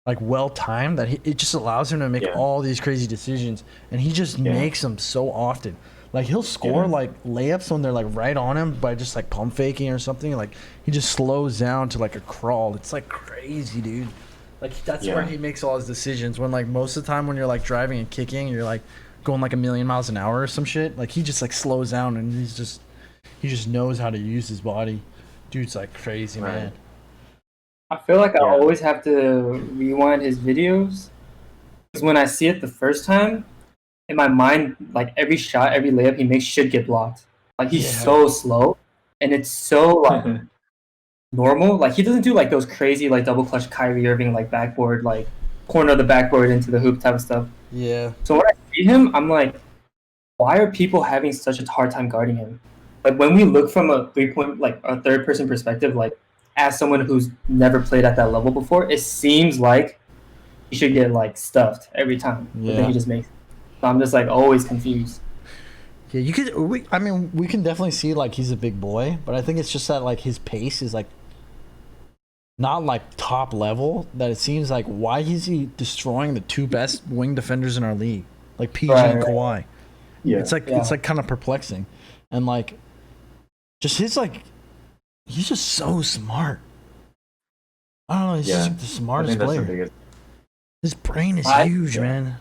like well timed that it just allows him to make all these crazy decisions, and he just makes them so often. Like he'll score like layups when they're like right on him by just like pump faking or something. Like he just slows down to like a crawl. It's like crazy, dude. Like that's where he makes all his decisions. When like most of the time when you're like driving and kicking, you're like going like 1,000,000 miles an hour or some shit. Like he just like slows down, and he just knows how to use his body. Dude's like crazy, man. I feel like I always have to rewind his videos because when I see it the first time, in my mind, like every shot, every layup he makes should get blocked. Like he's so slow, and it's so like normal. Like he doesn't do like those crazy like double clutch Kyrie Irving like backboard like corner of the backboard into the hoop type of stuff. Yeah. So when I see him, I'm like, why are people having such a hard time guarding him? Like when we look from a 3-point like a third person perspective, like as someone who's never played at that level before, it seems like he should get like stuffed every time. But then he just makes it. So I'm just like always confused. Yeah, you could. We can definitely see like he's a big boy, but I think it's just that like his pace is like not like top level. That it seems like why is he destroying the 2 best wing defenders in our league, like PG and Kawhi? Yeah, it's like kind of perplexing, and like just his like he's just so smart. I don't know. He's just like the smartest player. His brain is huge, man.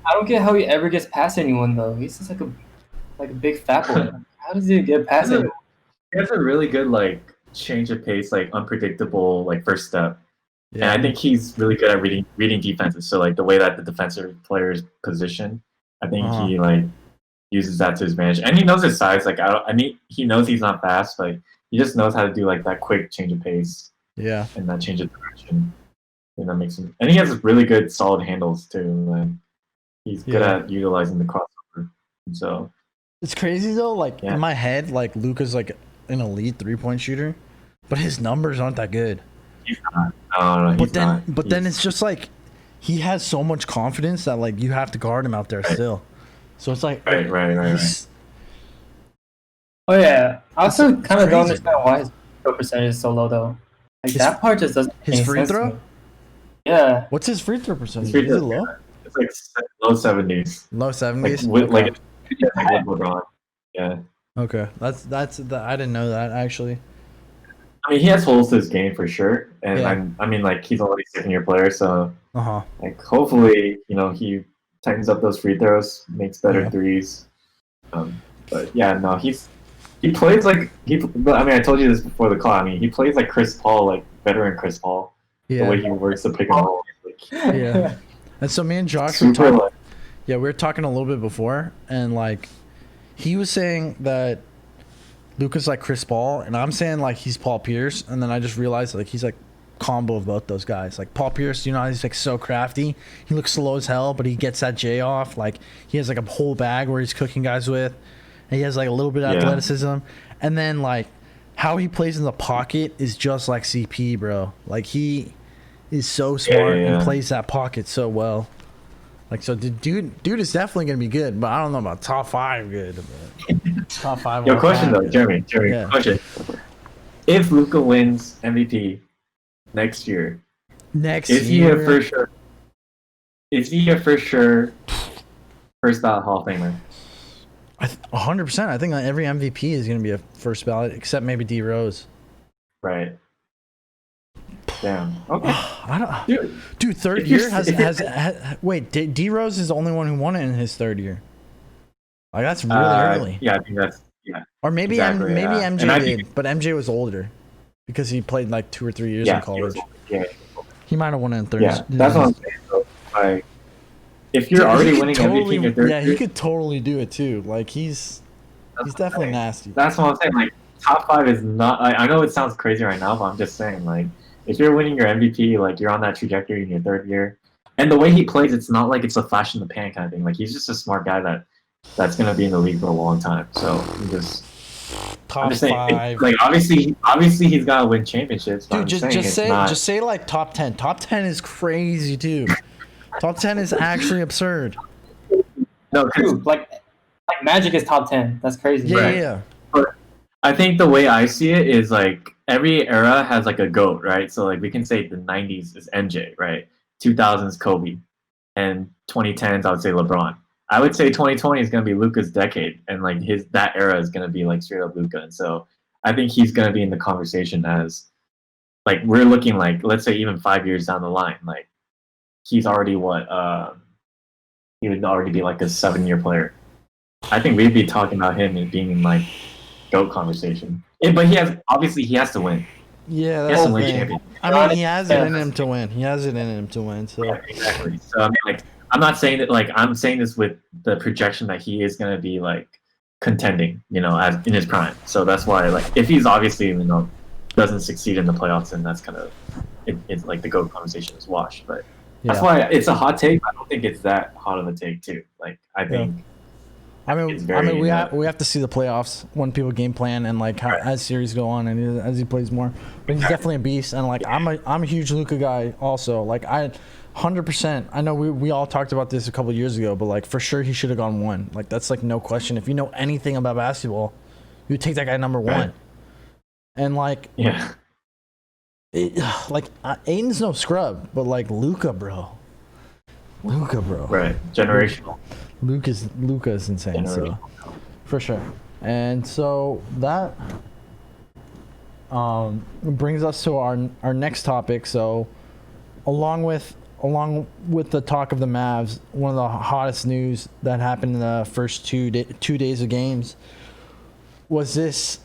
I don't get how he ever gets past anyone though. He's just like a big fat boy. How does he get past anyone? He has a really good like change of pace, like unpredictable like first step. Yeah. And I think he's really good at reading defenses. So like the way that the defensive players position, I think he like uses that to his advantage. And he knows his size. Like he knows he's not fast, but he just knows how to do like that quick change of pace. Yeah. And that change of direction. And that makes him. And he has really good solid handles too. Like he's good at utilizing the crossover. So it's crazy though. Like in my head, like Luka's like an elite 3-point shooter, but his numbers aren't that good. He's not. No, but then it's just like he has so much confidence that like you have to guard him out there still. So it's like right. Oh yeah, I also kind of don't understand why his throw percentage is so low though. Like that part just doesn't. His free throw? Yeah. What's his free throw percentage? Is it low? It's like low 70s. Low 70s. Like LeBron. Yeah. Okay, that's I didn't know that actually. I mean, he has holes to his game for sure, and I mean, like he's already a second-year player, so like hopefully, he tightens up those free throws, makes better threes. But yeah, no, he plays like But I mean, I told you this before the call. I mean, he plays like Chris Paul, like veteran Chris Paul. Yeah. The way he works the pick and roll. Yeah. And so me and Josh we were talking a little bit before, and like he was saying that Luka's like Chris Paul, and I'm saying like he's Paul Pierce, and then I just realized like he's like combo of both those guys. Like Paul Pierce, you know, he's like so crafty. He looks slow as hell, but he gets that J off. Like he has like a whole bag where he's cooking guys with. And he has like a little bit of athleticism. And then like how he plays in the pocket is just like CP, bro. Like he is so smart and plays that pocket so well. Like so, the dude is definitely gonna be good, but I don't know about top 5 good. Top 5. Your question though, Jeremy. Question: if Luka wins MVP next year, is he a for sure? Is he a for sure first ballot Hall of Famer? 100%. I think that every MVP is gonna be a first ballot, except maybe D Rose. Right. Damn. Okay. I don't, dude. Third year has wait. D Rose is the only one who won it in his third year. Like that's really early. Yeah, I think that's Or maybe exactly, maybe yeah. MJ did, but MJ was older because he played like 2 or 3 years in college. He might have won it in third. Yeah, that's what I'm saying. So, like, if you're already winning MVP in your third year, he could totally do it too. Like he's definitely nasty. That's what I'm saying. Like top 5 is not. I know it sounds crazy right now, but I'm just saying like. If you're winning your MVP, like you're on that trajectory in your third year, and the way he plays, it's not like it's a flash in the pan kind of thing. Like he's just a smart guy that's gonna be in the league for a long time. So I'm just top saying, 5. like obviously he's gotta win championships. Dude, just say like top 10. Top 10 is crazy too. Top 10 is actually absurd. No, dude, like Magic is top 10. That's crazy. Yeah. But I think the way I see it is like. Every era has like a GOAT, right? So like we can say the 90s is MJ, right? 2000s Kobe, and 2010s I would say LeBron. I would say 2020 is gonna be Luka's decade, and like that era is gonna be like straight up Luka. And so I think he's gonna be in the conversation as like we're looking like let's say even 5 years down the line, like he's already he would already be like a 7-year player. I think we'd be talking about him as being in like GOAT conversation. But he has to win. Yeah, that's the thing. I mean, he has it in him to win. He has it in him to win. So yeah, exactly. So I mean, like, I'm not saying that. Like, I'm saying this with the projection that he is going to be like contending, you know, as in his prime. So that's why, like, if he's obviously doesn't succeed in the playoffs, then that's kind of it's like the GOAT conversation is washed. But that's why it's a hot take. I don't think it's that hot of a take too. Like, I think. I mean, we have to see the playoffs when people game plan and like how as series go on and as he plays more. But he's definitely a beast, and like I'm a huge Luka guy also. Like 100%. I know we all talked about this a couple of years ago, but like for sure he should have gone 1. Like that's like no question. If you know anything about basketball, you would take that guy number 1. And like Aiden's no scrub, but like Luka, bro. Right, generational. Luka is insane, so for sure. And so that brings us to our next topic. So along with the talk of the Mavs, one of the hottest news that happened in the first 2 days of games was this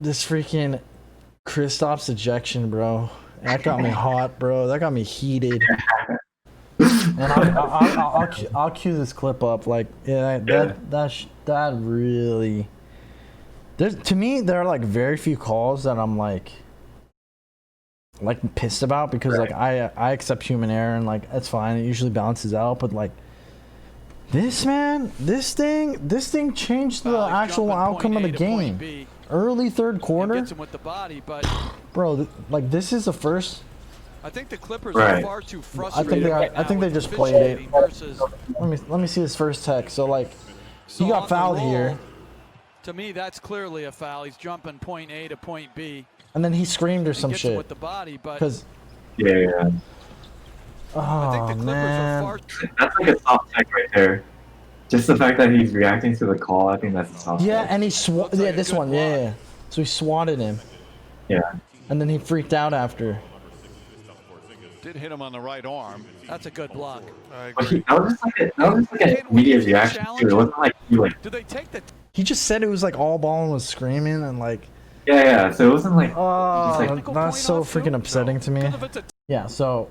freaking Kristaps ejection, bro. That got me hot, bro. That got me heated. And I'll cue this clip up. Like, that really. To me, there are like very few calls that I'm like pissed about because like I accept human error and like it's fine. It usually balances out. But like this thing changed the actual outcome of the game. Early third quarter. Gets him with the body, but bro, like this is the first. I think the Clippers are far too frustrated. I think they just played it. Let me see his first text. So like, he got fouled here. To me, that's clearly a foul. He's jumping point A to point B. And then he screamed or some shit. With the body, but yeah. Oh man, that's like a soft tech right there. Just the fact that he's reacting to the call, I think that's a soft tech. Yeah, and he this one, yeah. So he swatted him. Yeah. And then he freaked out after. Did hit him on the right arm. That's a good block. That was just like a media reaction too. It wasn't like he like. Do they take the? He just said it was like all ball and was screaming and like. Yeah. So it wasn't like. Oh, that's so freaking upsetting to me. Yeah. So,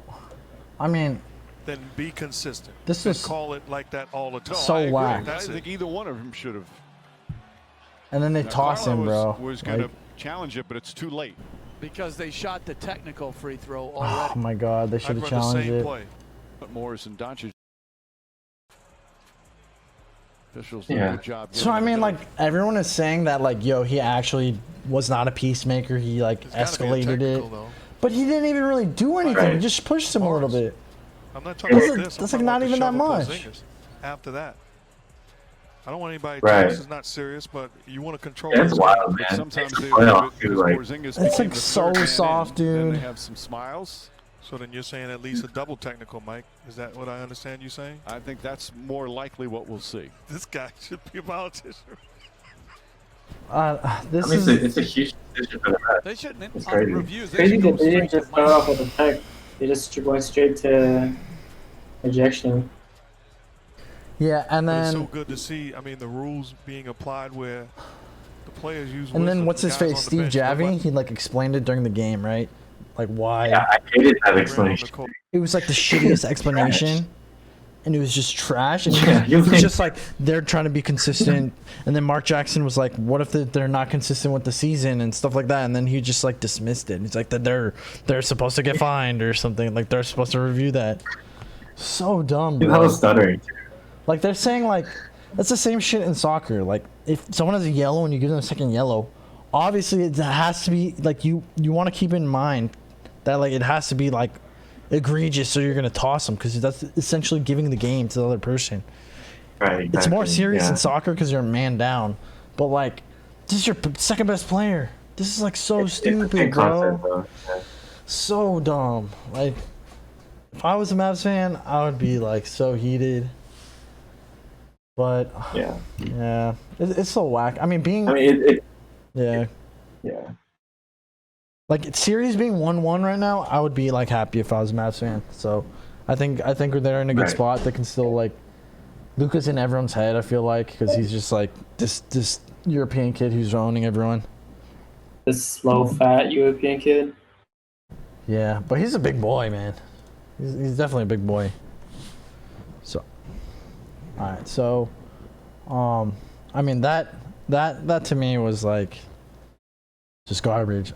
I mean. Then be consistent. This is call it like that all the time. So whack. I think either one of them should have. And then they toss him, bro. Was going to challenge it, but it's too late. Because they shot the technical free throw Oh already. my God, they I'd should have run the challenged same it. play. But Morris and Doncic. Officials Yeah. did a good job. So I getting mean, him like everyone is saying that, like, yo, he actually was not a peacemaker. He like There's gotta be a escalated it, technical, though. but he didn't even really do anything. He Right. just pushed him a little bit. I'm not talking That's about like- this. I'm that's talking like about not the even that shove of much. Porzingis After that, I don't want anybody to Right. think this is not serious, but you want to control. Yeah, it's this wild, game. man. Sometimes It's they playoff, leave it too, because like- Porzingis It's, became like, the so third man soft, in. Then dude. they have some smiles. So then you're saying at least a double technical, Mike? Is that what I understand you saying? I think that's more likely what we'll see. This guy should be a politician. This I mean, is it's a huge decision for the refs. They shouldn't. It's On the crazy. reviews, they Crazy should go that they didn't straight to just start Mike. off with a tech. They just went straight to ejection. yeah, and But it's so then good to see. I mean, the rules being applied where the players use. and then wisdom. what's The his guys face? on the Steve bench, they're Javy. like- He like explained it during the game, right? Like why Yeah, I hated that on the explanation. court. it was like the shittiest explanation. And it was just trash. And Yeah, he you was think- just like, they're trying to be consistent. And then Mark Jackson was like, what if they're not consistent with the season and stuff like that? And then he just like dismissed it. He's like, that they're supposed to get fined or something. Like they're supposed to review that. So dumb, Dude, bro. that was stuttering. Like they're saying like, that's the same shit in soccer. Like if someone has a yellow and you give them a second yellow, obviously it has to be like, you want to keep in mind that like it has to be like egregious, so you're gonna toss them because that's essentially giving the game to the other person. Right. It's more exactly, serious yeah. in soccer because you're a man down, but like this is your second best player. This is like so It's the stupid, same bro. concept, though. Yeah. So dumb. Like if I was a Mavs fan, I would be like so heated. But Yeah. yeah, it's so whack. I mean, I mean, yeah. yeah. Like series being 1-1 right now, I would be like happy if I was a Mavs fan. So I think they're in a good Right. spot. They can still like Luka's in everyone's head. I feel like because he's just like this European kid who's owning everyone. This slow, fat European kid. Yeah, but he's a big boy, man. He's definitely a big boy. So, all right. So, I mean that to me was like just garbage.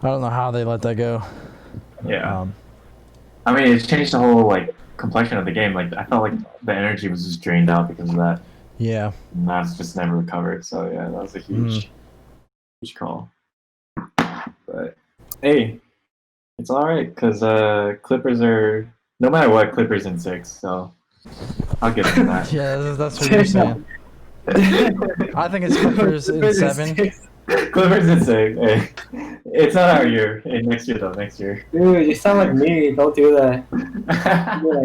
I don't know how they let that go. Yeah. I mean, it's changed the whole like complexion of the game. Like I felt like the energy was just drained out because of that. Yeah. And that's just never recovered. So yeah, that was a huge call. But hey, it's all right because Clippers are no matter what, Clippers in 6. So I'll give them that. Yeah, that's what you're saying. I think it's Clippers in 7. Clippers in 6. Hey, it's not our year. Hey, next year though. Next year. Dude, you sound like me. Don't do that.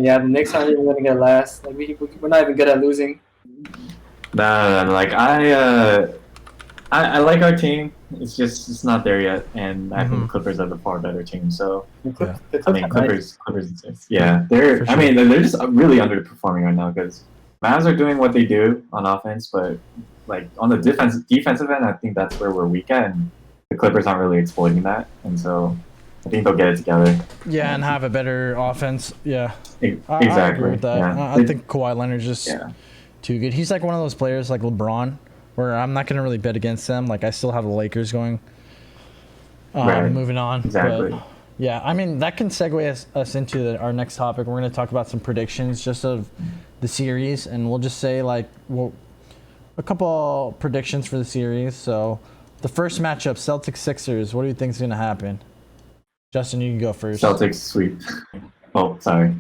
Yeah, the Knicks aren't even gonna get last. Like we're not even good at losing. No. Like I like our team. It's not there yet, and I think the Clippers are the far better team. So Yeah. The I mean, Clippers. Clippers in 6. Yeah, they're. For I mean, they're just really underperforming right now because Mavs are doing what they do on offense, but like on the defensive end, I think that's where we're weak at, and the Clippers aren't really exploiting that, and so I think they'll get it together. Yeah, and have a better offense. Yeah, Exactly. I agree with that. Yeah. I think Kawhi Leonard's just Yeah. too good. He's like one of those players like LeBron, where I'm not gonna really bet against them. Like I still have the Lakers going. Right. Moving on. Exactly. But, yeah, I mean that can segue us into our next topic. We're gonna talk about some predictions just of the series, and we'll just say like a couple predictions for the series. So the first matchup, Celtics Sixers. What do you think is gonna happen? Justin, you can go first. Celtics sweep. Oh, sorry.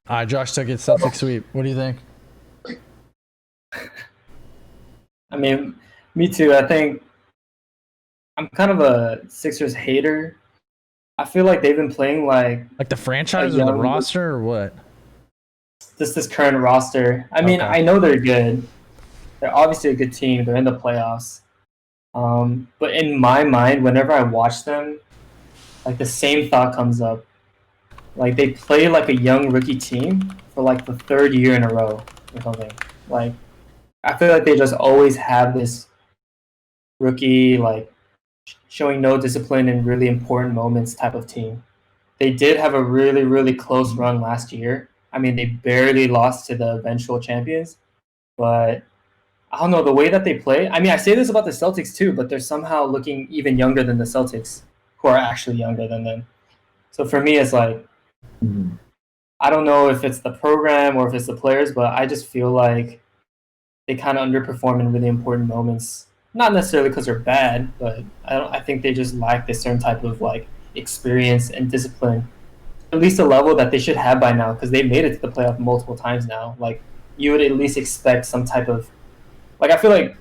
All right, Josh took it. Celtics sweep. What do you think? I mean, me too. I think I'm kind of a Sixers hater. I feel like they've been playing like Like the franchise or the young- roster or what? this current roster. I mean, Okay. I know they're good. They're obviously a good team. They're in the playoffs. But in my mind, whenever I watch them, like the same thought comes up. Like they play like a young rookie team for like the 3rd year in a row or something. Like I feel like they just always have this rookie like showing no discipline in really important moments type of team. They did have a really, really close run last year. I mean, they barely lost to the eventual champions, but I don't know, the way that they play. I mean, I say this about the Celtics too, but they're somehow looking even younger than the Celtics, who are actually younger than them. So for me, it's like, I don't know if it's the program or if it's the players, but I just feel like they kind of underperform in really important moments. Not necessarily because they're bad, but I think they just lack this certain type of like experience and discipline, at least a level that they should have by now, because they made it to the playoff multiple times now. Like you would at least expect some type of, like I feel like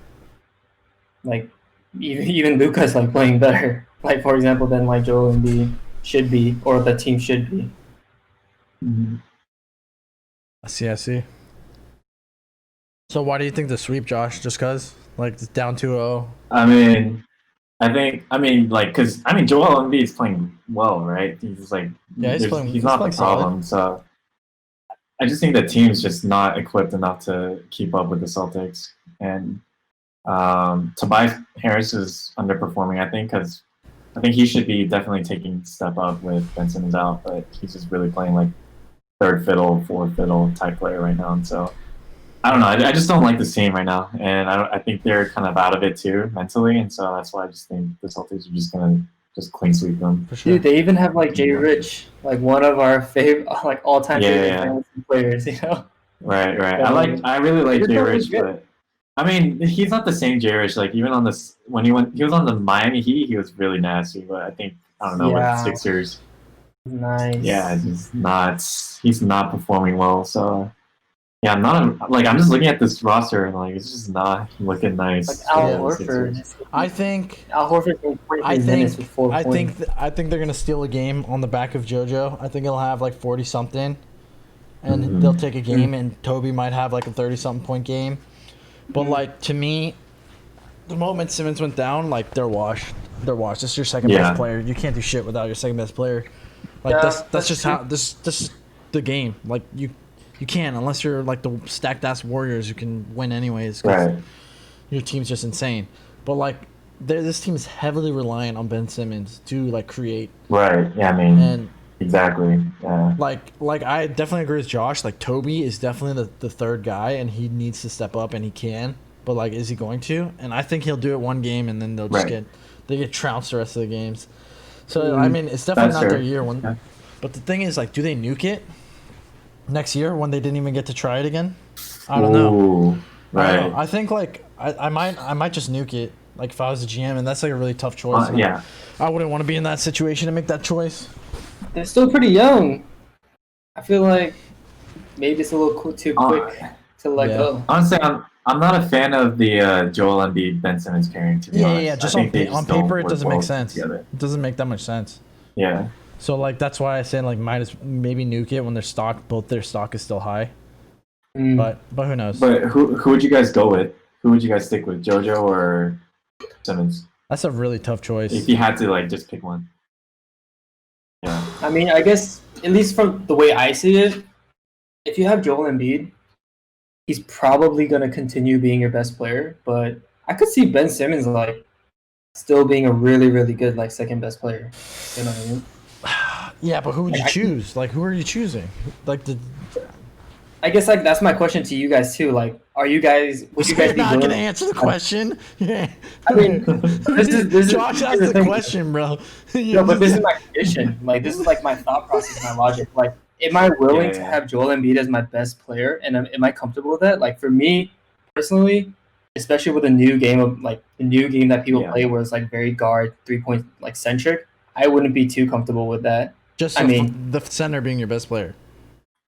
even Luka's like playing better, like for example, than like Joel Embiid should be or the team should be. I see. So why do you think the sweep, Josh? Just cause like it's down 2-0? I mean, like, because Joel Embiid is playing well, right? He's like, he's not the problem. So I just think the team's just not equipped enough to keep up with the Celtics, and Tobias Harris is underperforming. I think because I think he should be definitely taking a step up with Ben Simmons out, but he's just really playing like third fiddle, fourth fiddle type player right now. And so I don't know. I just don't like this team right now, and I think they're kind of out of it too mentally, and so that's why I just think the Celtics are just gonna just clean sweep them. For sure. Dude, they even have like Jay Rich, like one of our favorite, like all-time favorite fantasy players. You know. Right. I really like Jay Rich, but I mean he's not the same Jay Rich. Like even on this when he was on the Miami Heat, he was really nasty. But I think I don't know with the Sixers. Nice. Yeah, he's not performing well. So. Yeah, I'm just looking at this roster and like it's just not looking nice. Like Al Horford. I think Al Horford. I think they're gonna steal a game on the back of JoJo. I think he'll have like 40 something, and they'll take a game, and Toby might have like a 30 something point game. But like to me, the moment Simmons went down, like they're washed. They're washed. It's your second best player. You can't do shit without your second best player. Like that's just how this the game. Like you can't unless you're like the stacked ass Warriors who can win anyways. Right. Your team's just insane. But like this team is heavily reliant on Ben Simmons to like create. Right. Yeah. I mean. Exactly. Yeah. Like I definitely agree with Josh. Like Toby is definitely the third guy, and he needs to step up, and he can. But like, is he going to? And I think he'll do it one game, and then they'll just get trounced the rest of the games. So I mean, it's definitely not their year. But the thing is, like, do they nuke it next year when they didn't even get to try it again? I don't know. Right. I think like I might just nuke it. Like if I was a GM, and that's like a really tough choice. I wouldn't want to be in that situation to make that choice. They're still pretty young. I feel like maybe it's a little too quick to let go. Honestly, I'm not a fan of the Joel Embiid, Ben Simmons pairing. To be honest, just on paper it doesn't make sense. It doesn't make that much sense. Yeah. So like that's why I say like maybe nuke it when both their stock is still high. But who knows? But who would you guys go with? Who would you guys stick with, JoJo or Simmons? That's a really tough choice. If you had to like just pick one. Yeah. I mean, I guess at least from the way I see it, if you have Joel Embiid, he's probably gonna continue being your best player. But I could see Ben Simmons like still being a really, really good like second best player. You know what I mean? Yeah, but who would you choose? Like, who are you choosing? Like I guess like that's my question to you guys too. Like, would you guys be not gonna answer the question? Yeah. I mean, this Josh is asked the question, bro. No, but this is my condition. Like, this is like my thought process, my logic. Like, am I willing to have Joel Embiid as my best player, and am I comfortable with that? Like, for me personally, especially with a new game that people play where it's like very guard 3-point like centric, I wouldn't be too comfortable with that. Just the center being your best player.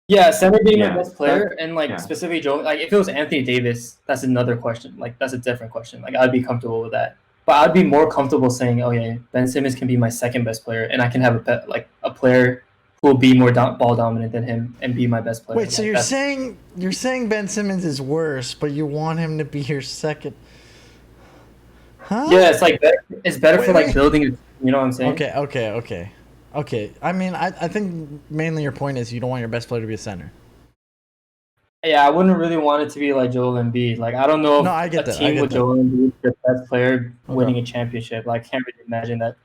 Yeah, center being my best player, and like specifically Joel. Like, if it was Anthony Davis, that's another question. Like, that's a different question. Like, I'd be comfortable with that. But I'd be more comfortable saying, "Oh yeah, Ben Simmons can be my second best player, and I can have a player who will be more ball dominant than him and be my best player." Wait, so you're saying Ben Simmons is worse, but you want him to be your second? Huh? Yeah, it's like it's better for like building. You know what I'm saying? Okay. I mean, I think mainly your point is you don't want your best player to be a center. Yeah, I wouldn't really want it to be like Joel Embiid. Like, I don't know if I get a team with Joel Embiid, the best player, winning a championship. Like, I can't really imagine that.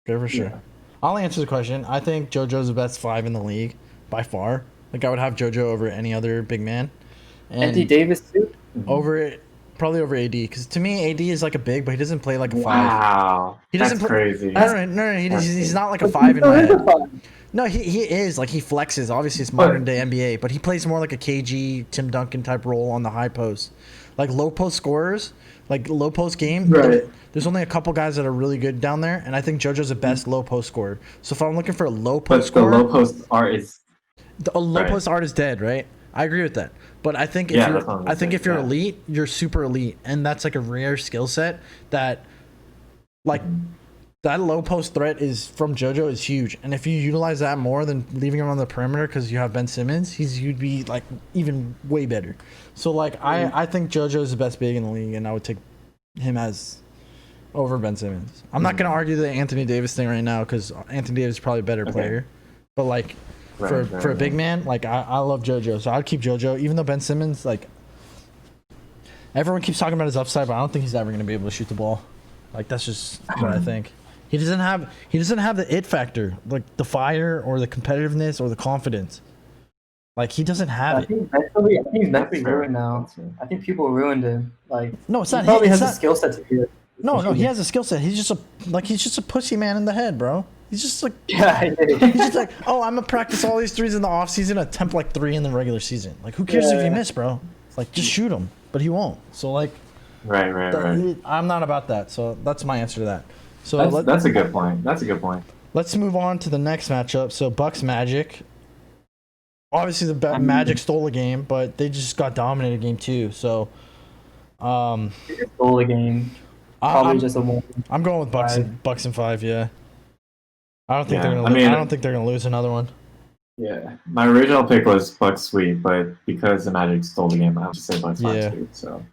Okay, for sure. I'll answer the question. I think JoJo's the best 5 in the league by far. Like, I would have JoJo over any other big man. And Anthony Davis too. Over it, Probably over AD. Because to me, AD is like a big, but he doesn't play like a 5. Wow. He doesn't That's play. crazy. No, he's not like a 5 in my head. No, he is. Like, he flexes. Obviously, it's modern day NBA, but he plays more like a KG, Tim Duncan type role on the high post. Like, low post scorers, like low post game, Right. there's only a couple guys that are really good down there, and I think JoJo's the best low post scorer. So if I'm looking for a low But post the scorer, low post art is a low right. post art is dead, right? I agree with that. But I think Yeah, that's what I'm saying, if you're yeah. elite, you're super elite, and that's like a rare skill set that, like, that low post threat is from JoJo is huge. And if you utilize that more than leaving him on the perimeter because you have Ben Simmons, you'd be like even way better. So like I think JoJo is the best big in the league, and I would take him as over Ben Simmons. I'm not gonna argue the Anthony Davis thing right now because Anthony Davis is probably a better player. But like for a big man, like I love JoJo, so I'd keep JoJo, even though Ben Simmons, like, everyone keeps talking about his upside, but I don't think he's ever gonna be able to shoot the ball. Like, that's just what I think. He doesn't have the it factor, like the fire or the competitiveness or the confidence. Like, he doesn't have I it. think he's mentally ruined now. I think people ruined him. Like, No, it's he not. probably It's has the not. skill set to do it. No, he has a skill set. He's just a pussy man in the head, bro. He's just like, Yeah, I did. he's just like, oh, I'm gonna practice all these threes in the off season, attempt like 3 in the regular season. Like, who cares if you miss, bro? Like, just shoot him, but he won't. So like, right. I'm not about that. So that's my answer to that. So That's a good point. That's a good point. let's move on to the next matchup. So Bucks Magic. Obviously, the Magic stole a game, but they just got dominated game 2. So, They just stole the game. Probably just a one. I'm going with Bucks. Five. Bucks in 5. Yeah. I don't think Yeah, they're gonna. I mean- I don't think they're gonna lose another one. Yeah. My original pick was Bucks sweep, but because the Magic stole the game, I have to say Bucks Yeah. sweep. So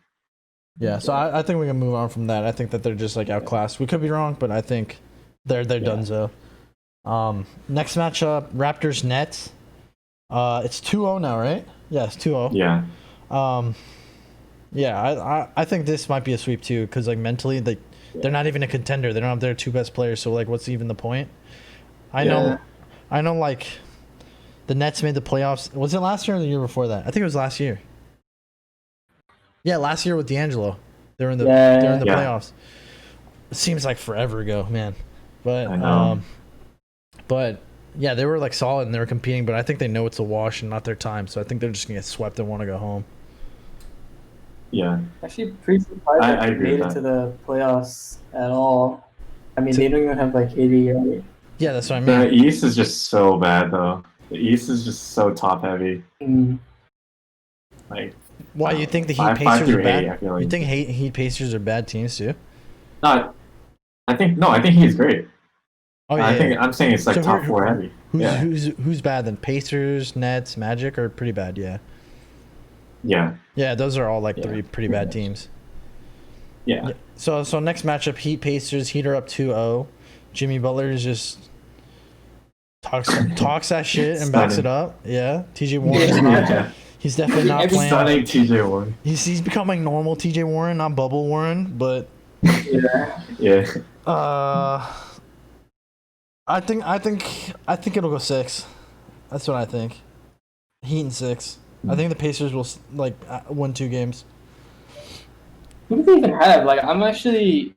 Yeah. So I think we can move on from that. I think that they're just like outclassed. We could be wrong, but I think they're done. So, next matchup: Raptors Nets. It's 2-0 now, right? Yeah, it's 2-0. yeah. Yeah, I think this might be a sweep too, because like mentally they're not even a contender. They don't have their 2 best players, so like what's even the point? I know like the Nets made the playoffs. Was it last year or the year before that? I think it was last year. Yeah, last year with D'Angelo. They're in the Yeah. playoffs. It seems like forever ago, man. But I know. but yeah, they were like solid and they were competing, but I think they know it's a wash and not their time. So I think they're just gonna get swept and want to go home. Yeah. Actually, pretty surprised I that they agree made with it to that. the playoffs at all. I mean, they don't even have like 80, right? Yeah, that's what I The mean. East is just so bad, though. The East is just so top heavy. Mm. Like, Why you think the Heat five Pacers are through bad? eight, I feel like. You think Heat Pacers are bad teams too? not. I think he's great. Oh yeah. I'm saying it's like So top 4 heavy. Who's bad then? Pacers, Nets, Magic are pretty bad. Yeah. Yeah. Yeah, those are all like Yeah. 3 pretty bad teams. Yeah. So next matchup, Heat Pacers. Heat are up 2-0. Jimmy Butler is just talks that shit and backs it up. Yeah. TJ Warren's not. Yeah. He's definitely not playing. Stunning TJ Warren. He's becoming normal TJ Warren, not bubble Warren, but Yeah. Yeah. I think it'll go 6. That's what I think. Heat in 6. I think the Pacers will win 2 games. Who do they even have? Like, I actually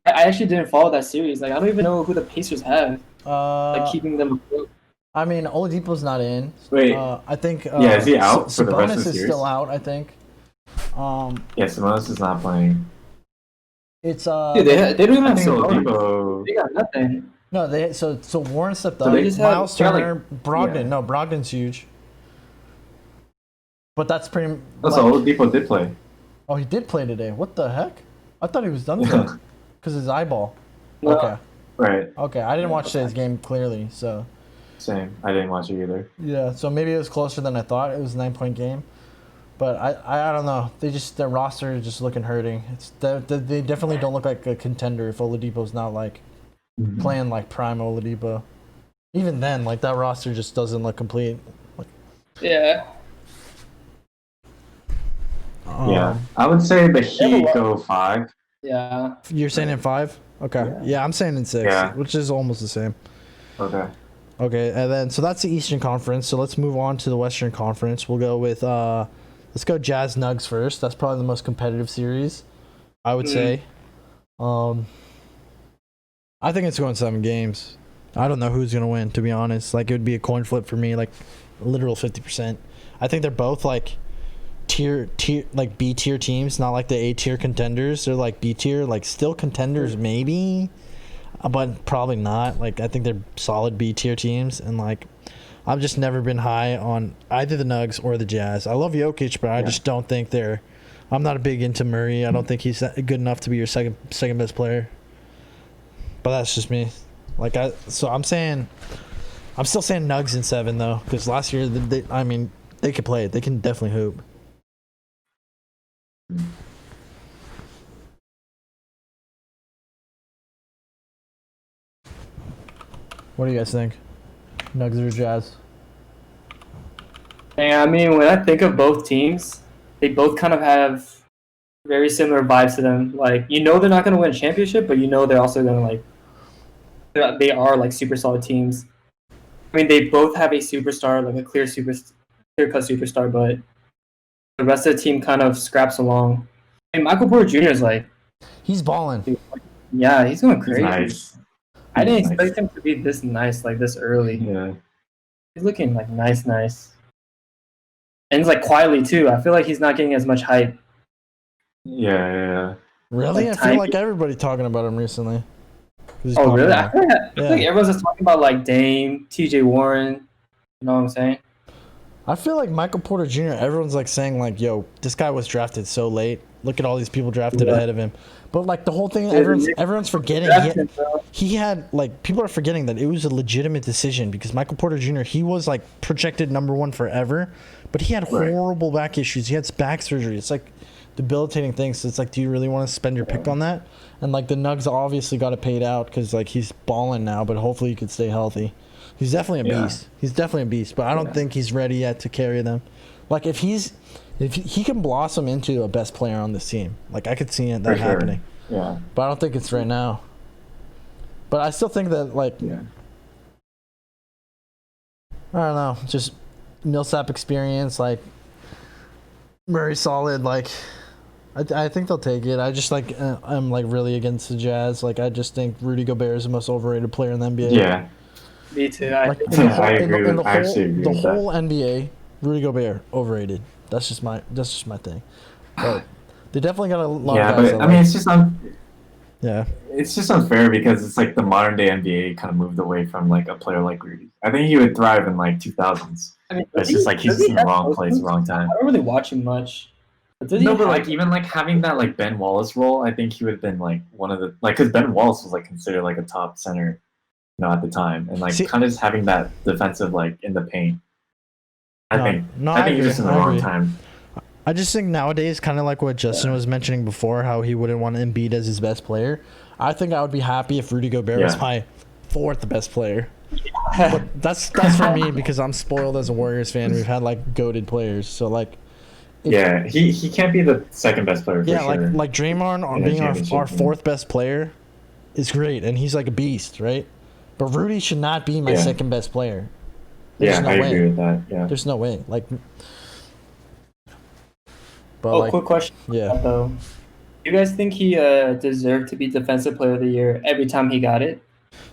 didn't follow that series. Like, I don't even know who the Pacers have. Like, keeping them afloat. I mean, Oladipo's not in. Wait. I think. Yeah, is he out for the rest of the Sabonis is series? still out. I think. Yeah, Sabonis is not playing. It's Dude, they don't even have So Sabonis. Oladipo. They got nothing. no. So Warren stepped So up. they just have- Miles they got, like- Turner, Brogdon. yeah. No, Brogdon's huge. But that's pretty. Also, Oladipo did play. Oh, he did play today. What the heck? I thought he was done today because his eyeball. No. Okay. Right. Okay, I didn't watch today's game clearly, so Same. I didn't watch it either. yeah. So maybe it was closer than I thought. It was a 9-point game, but I don't know. Their roster is just looking hurting. They definitely don't look like a contender if Oladipo's not like playing like prime Oladipo. Even then, like that roster just doesn't look complete. Yeah. Yeah. I would say the Heat go 5. Yeah. You're saying in 5? Okay. Yeah, I'm saying in 6, Yeah. which is almost the same. Okay. Okay, and then so that's the Eastern Conference. So let's move on to the Western Conference. We'll go with let's go Jazz Nugs first. That's probably the most competitive series. I would say. I think it's going 7 games. I don't know who's gonna win, to be honest. Like, it would be a coin flip for me, like a literal 50%. I think they're both like tier like B tier teams, not like the A tier contenders. They're like B tier, like still contenders maybe, but probably not. Like, I think they're solid B tier teams, and like I've just never been high on either the Nugs or the Jazz. I love Jokic, but I just don't think they're. I'm not a big into Murray. I don't think he's that good enough to be your second best player. But that's just me. Like, I'm still saying Nugs in 7 though, because last year they could play it. They can definitely hoop. What do you guys think? Nugs or Jazz? Yeah, I mean, when I think of both teams, they both kind of have very similar vibes to them. Like, they're not going to win a championship, but they're also going to, like, they are, like, super solid teams. I mean, they both have a superstar, like a clear-cut superstar, but the rest of the team kind of scraps along. And Michael Porter Jr. is, like... He's balling. Yeah, he's going crazy. Nice. I didn't expect him to be this nice, like, this early. Yeah. He's looking, like, nice. And it's, like, quietly, too. I feel like he's not getting as much hype. Yeah. Really? Like, I feel like everybody talking about him recently. Oh, really? I feel like everyone's just talking about, like, Dame, TJ Warren. You know what I'm saying? I feel like Michael Porter Jr., everyone's, like, saying, like, yo, this guy was drafted so late. Look at all these people drafted ahead of him. But, like, the whole thing, everyone's forgetting. He had, like, people are forgetting that it was a legitimate decision because Michael Porter Jr., he was, like, projected number 1 forever. But he had horrible back issues. He had back surgery. It's, like, debilitating things. So it's like, do you really want to spend your pick on that? And like the Nugs obviously got it paid out because like he's balling now, but hopefully he could stay healthy. He's definitely a beast. He's definitely a beast, but I don't think he's ready yet to carry them. Like if he can blossom into a best player on this team, like I could see that happening. Yeah. But I don't think it's right now. But I still think that like I don't know, just Millsap experience, like Murray solid, like I think they'll take it. I just like I'm like really against the Jazz. Like I just think Rudy Gobert is the most overrated player in the NBA. Yeah. Me too. I agree with the whole NBA, Rudy Gobert overrated. That's just my thing. But they definitely got a lot of guys. Yeah, but I mean it's just yeah. It's just unfair because it's like the modern day NBA kind of moved away from like a player like Rudy. I think he would thrive in like 2000s. I mean, it's just like he's in the wrong place, wrong time. I don't really watch him much. But like even like having that like Ben Wallace role, I think he would have been like one of the like because Ben Wallace was like considered like a top center, at the time, and like kind of just having that defensive like in the paint. I think he's just in the wrong time. I just think nowadays, kind of like what Justin was mentioning before, how he wouldn't want Embiid as his best player. I think I would be happy if Rudy Gobert was my 4th best player. But that's for me because I'm spoiled as a Warriors fan. We've had like goated players, so like. He can't be the 2nd best player. For sure. like Draymond being our 4th best player is great, and he's like a beast, right? But Rudy should not be my 2nd best player. There's no way. Agree with that. Yeah, there's no way. Like, but quick question. Yeah. Though, do you guys think he deserved to be Defensive Player of the Year every time he got it?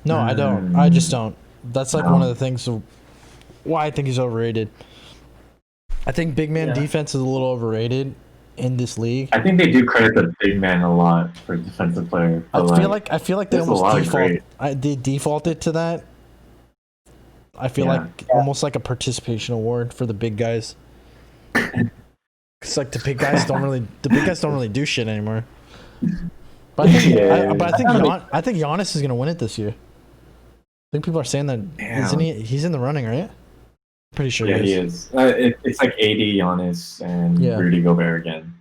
No, I don't. I just don't. That's like one of the things why I think he's overrated. I think big man defense is a little overrated in this league. I think they do credit the big man a lot for defensive player. I feel like they almost they defaulted to that. I feel like almost like a participation award for the big guys. It's like the big guys don't really do shit anymore. But I think Giannis is gonna win it this year. I think people are saying that isn't he? He's in the running, right? Pretty sure. Yeah, he is. It's like AD, Giannis, and Rudy Gobert again.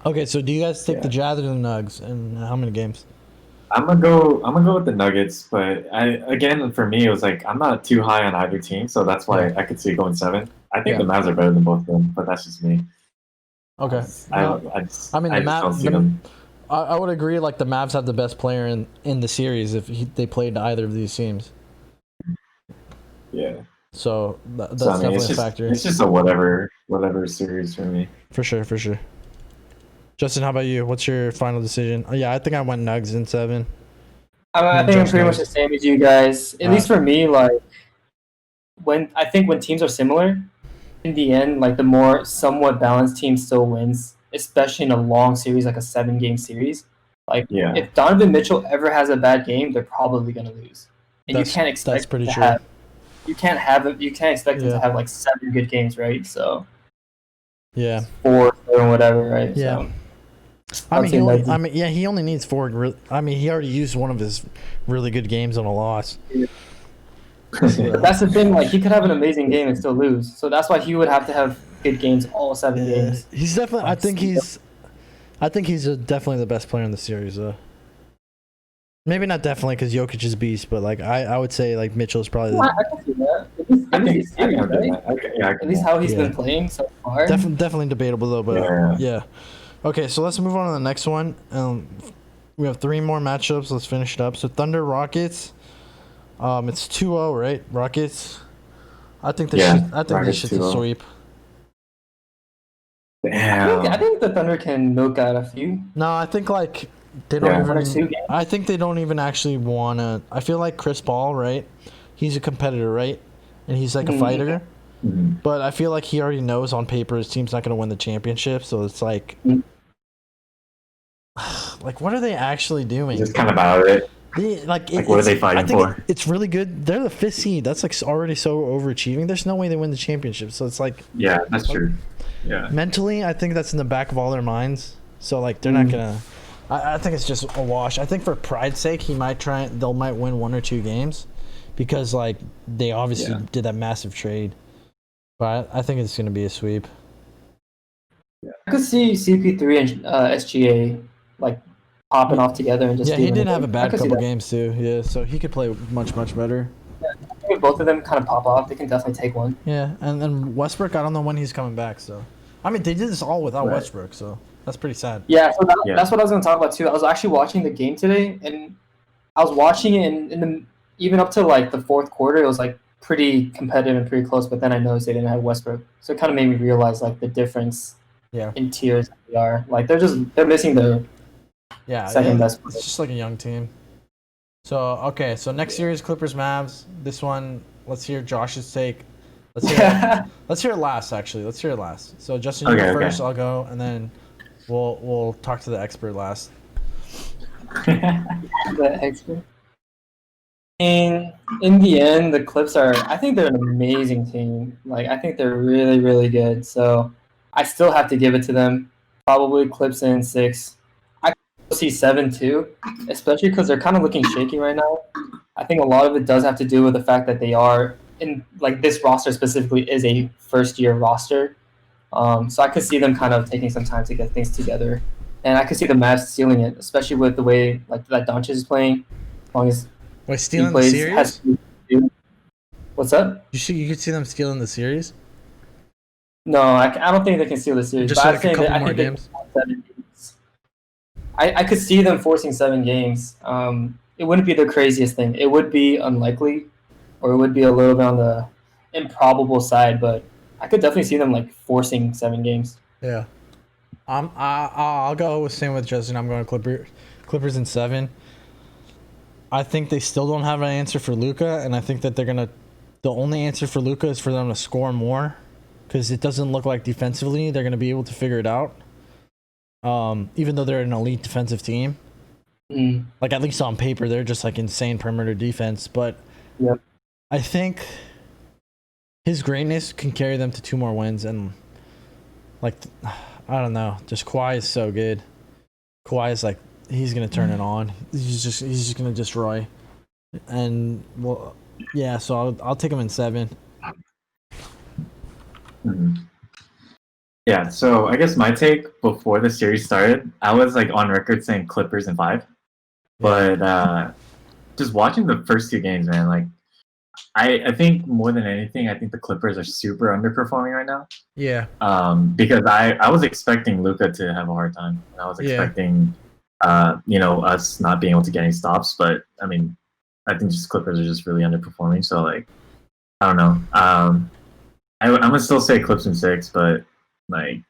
Okay, so do you guys take the Jazz or the Nugs, and how many games? I'm gonna go with the Nuggets, but for me, it was like I'm not too high on either team, so that's why I could see it going 7. I think the Mavs are better than both of them, but that's just me. Okay. I would agree. Like the Mavs have the best player in the series if they played either of these teams. Yeah. So that's definitely a factor. It's just a whatever series for me. For sure. Justin, how about you? What's your final decision? Oh, yeah, I think I went Nugs in 7. I think I'm Josh pretty much knows. the same as you guys. At least for me, like when teams are similar, in the end, like the more somewhat balanced team still wins, especially in a long series like a 7-game series. Like Yeah. if Donovan Mitchell ever has a bad game, they're probably gonna lose, and you can't That's expect pretty to true. have you can't expect him Yeah. to have like 7 good games, right? So Yeah. 4 or whatever, right? Yeah. So I I'd mean, say Nuggets. he only needs 4. I mean, he already used one of his really good games on a loss. But that's the thing. Like he could have an amazing game and still lose. So that's why he would have to have good games all 7 Yeah, games. he's definitely. I think he's definitely the best player in the series, though. Maybe not definitely because Jokic is a beast, but like I would say like Mitchell's probably I can see that. At least the series, right? At least how he's been playing so far. definitely debatable though. But yeah. Okay, so let's move on to the next one. We have 3 more matchups. Let's finish it up. So Thunder Rockets. It's 2-0, right? Rockets. I think this shit's a sweep. Damn. I think the Thunder can milk out a few. No, I think like they don't One or 2 even. games. I think they don't even actually want to. I feel like Chris Paul, right? He's a competitor, right? And he's like a fighter. Mhm. But I feel like he already knows on paper his team's not going to win the championship. So it's like, like what are they actually doing? Just kind of out of it. Like what are they fighting for? It's really good. They're the 5th seed. That's like already so overachieving. There's no way they win the championship. So it's like, Yeah, that's true. Yeah. mentally, I think that's in the back of all their minds. So like they're not gonna. I think it's just a wash. I think for pride's sake, he might try. They might win 1 or 2 games, because like they obviously did that massive trade. But I think it's gonna be a sweep. I could see CP3 and SGA like popping off together and just. Yeah, he doing did it. have a I bad could see couple that. games too. Yeah, so he could play much better. I think if both of them kind of pop off, they can definitely take one. Yeah, and then Westbrook, I don't know when he's coming back. So, I mean, they did this all without Right. Westbrook, so that's pretty sad. Yeah, so Yeah. that's what I was going to talk about too. I was actually watching the game today, and I was watching it even up to like the 4th quarter, it was like pretty competitive and pretty close. But then I noticed they didn't have Westbrook, so it kind of made me realize like the difference Yeah, in tiers that they are. Like they're missing their yeah. second best It's player. just like a young team. So okay, so next series, Clippers Mavs. This one, let's hear Josh's take. Let's hear it last. Actually, let's hear it last. So Justin, you go first. I'll go, and then we'll talk to the expert last. The expert. And in the end, the Clips I think they're an amazing team. Like, I think they're really, really good. So I still have to give it to them. Probably Clips in 6. I could see 7 too, especially because they're kind of looking shaky right now. I think a lot of it does have to do with the fact that they are like this roster specifically is a first-year roster. So I could see them kind of taking some time to get things together. And I could see the Mavs stealing it, especially with the way like that Doncic is playing. As long as Wait, stealing the series? What's up? You could see them stealing the series. No, I don't think they can steal the series. Just but like a couple more they games. can win 7 games. I could see them forcing 7 games. It wouldn't be the craziest thing. It would be unlikely, or it would be a little bit on the improbable side. But I could definitely see them like forcing 7 games. Yeah. I'll go same with Justin. I'm going Clippers in 7. I think they still don't have an answer for Luka, and I think that the only answer for Luka is for them to score more, because it doesn't look like defensively they're gonna be able to figure it out. Even though they're an elite defensive team, like at least on paper they're just like insane perimeter defense. But Yep. I think his greatness can carry them to 2 more wins, and like I don't know, just Kawhi is so good. Kawhi is like, he's gonna turn it on. He's just gonna destroy. And well, yeah. So I'll take him in 7. Yeah. So I guess my take before the series started, I was like on record saying Clippers in 5, but just watching the first 2 games, man, like I think more than anything, I think the Clippers are super underperforming right now. Yeah. Because I was expecting Luka to have a hard time. And I was expecting, us not being able to get any stops. But I mean, I think just Clippers are just really underperforming. So like, I don't know. I'm gonna still say Clips in 6, but like,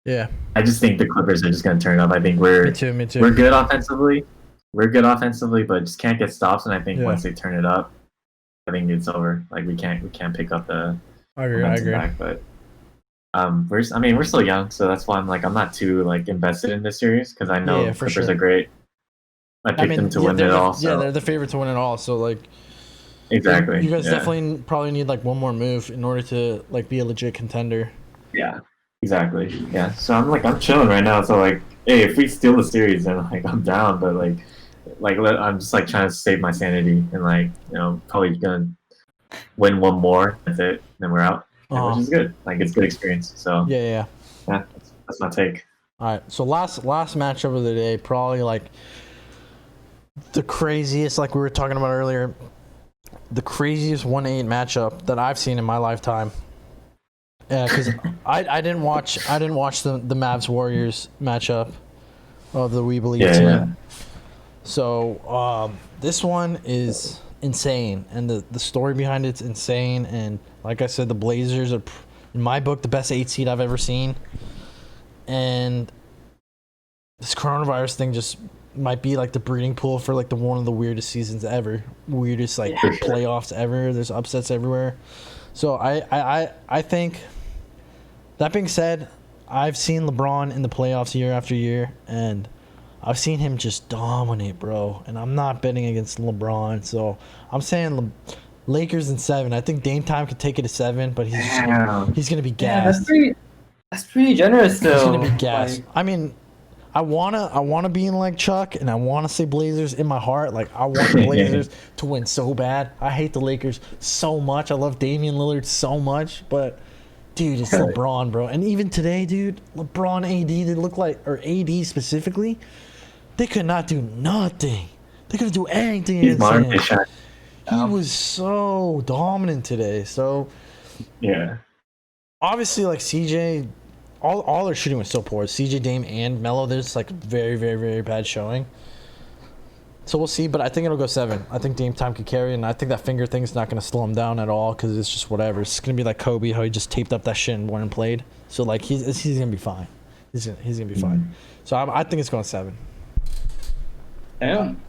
Yeah. I just think the Clippers are just going to turn it up. I think Me too. we're good offensively. We're good offensively, but just can't get stops. And I think Yeah. once they turn it up, I think it's over. Like we can't pick up the I agree. momentum back. But we're still young, so that's why I'm not too like invested in this series because I know Clippers are great. I picked them to win it all. So. Yeah, they're the favorite to win it all. So like, exactly. You guys definitely probably need like one more move in order to like be a legit contender. Yeah, exactly. Yeah, so I'm chilling right now. So like, hey, if we steal the series, then like I'm down. But I'm just like trying to save my sanity and like probably gonna win one more. That's it. Then we're out, which is good. Like it's good experience. So yeah. That's my take. All right. So last matchup of the day, probably like the craziest, like we were talking about earlier, the craziest 1-8 matchup that I've seen in my lifetime. Because I didn't watch the Mavs Warriors matchup of the We Believe team. Yeah. So this one is insane, and the story behind it's insane. And like I said, the Blazers are, in my book, the best 8 seed I've ever seen. And this coronavirus thing just might be like the breeding pool for like one of the weirdest seasons ever, weirdest like playoffs ever. There's upsets everywhere. So I think. That being said, I've seen LeBron in the playoffs year after year, and I've seen him just dominate, bro. And I'm not betting against LeBron, so I'm saying Lakers in 7. I think Dame Time could take it to 7, but he's gonna be gassed. Yeah, that's pretty generous, though. He's gonna be gassed. I mean, I wanna be in like Chuck, and I wanna say Blazers in my heart. Like I want the Blazers to win so bad. I hate the Lakers so much. I love Damian Lillard so much, but. Dude, it's LeBron, bro. And even today, dude, LeBron, AD, they look like, or AD specifically, they could not do nothing. They couldn't do anything against him. He was so dominant today. So, yeah. Obviously, like CJ, all their shooting was so poor. CJ, Dame, and Melo, there's like very, very, very bad showing. So we'll see, but I think it'll go 7. I think Dame Time could carry, and I think that finger thing's not going to slow him down at all because it's just whatever. It's going to be like Kobe, how he just taped up that shit and went and played. So like he's going to be fine. He's going to be fine. So I think it's going 7. Damn,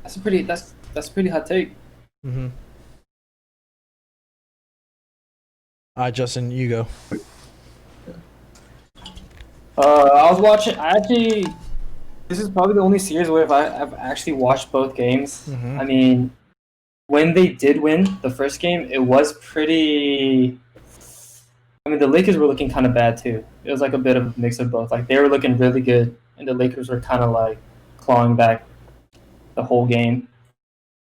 that's a pretty hot take. Mm-hmm. All right, Justin, you go. I was watching. This is probably the only series where I've actually watched both games. Mm-hmm. I mean, when they did win the first game, it was pretty. I mean, the Lakers were looking kind of bad too. It was like a bit of a mix of both. Like they were looking really good, and the Lakers were kind of like clawing back the whole game.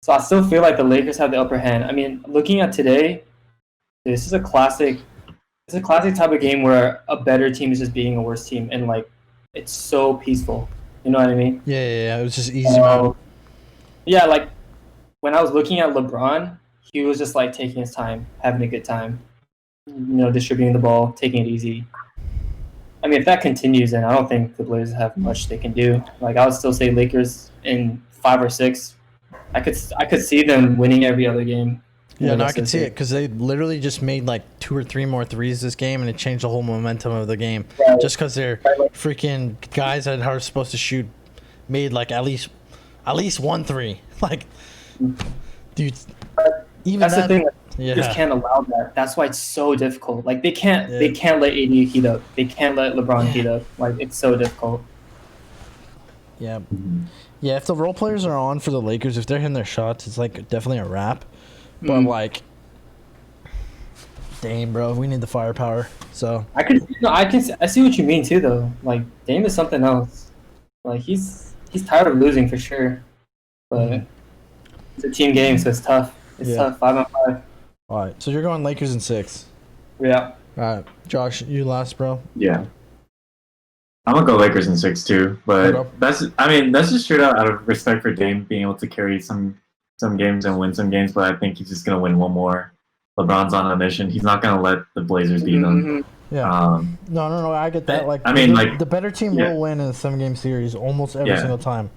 So I still feel like the Lakers have the upper hand. I mean, looking at today, this is a classic. It's a classic type of game where a better team is just beating a worse team, and like it's so peaceful. You know what I mean? Yeah. It was just easy mode. Yeah, like when I was looking at LeBron, he was just like taking his time, having a good time. Distributing the ball, taking it easy. I mean, if that continues, then I don't think the Blazers have much they can do. Like I would still say Lakers in 5 or 6. I could see them winning every other game. Yeah, no, I can see it because they literally just made like 2 or 3 more threes this game, and it changed the whole momentum of the game. Right. Just because they're freaking guys that are supposed to shoot made like at least 1 3. Like, dude, even that's the thing. Yeah. They just can't allow that. That's why it's so difficult. Like they can't let AD heat up. They can't let LeBron heat up. Like it's so difficult. Yeah, yeah. If the role players are on for the Lakers, if they're hitting their shots, it's like definitely a wrap. But like, Dame, bro, we need the firepower. So I see what you mean too, though. Like Dame is something else. Like he's tired of losing for sure. But it's a team game, so it's tough. It's tough. 5-on-5. All right, so you're going Lakers in 6. Yeah. All right, Josh, you last, bro. Yeah. I'm gonna go Lakers in 6 too, but that's just straight out of respect for Dame being able to carry some games and win some games, but I think he's just gonna win one more. LeBron's on a mission. He's not gonna let the Blazers beat them. Yeah. No. I get that. Like, the better team will win in a 7-game series almost every single time.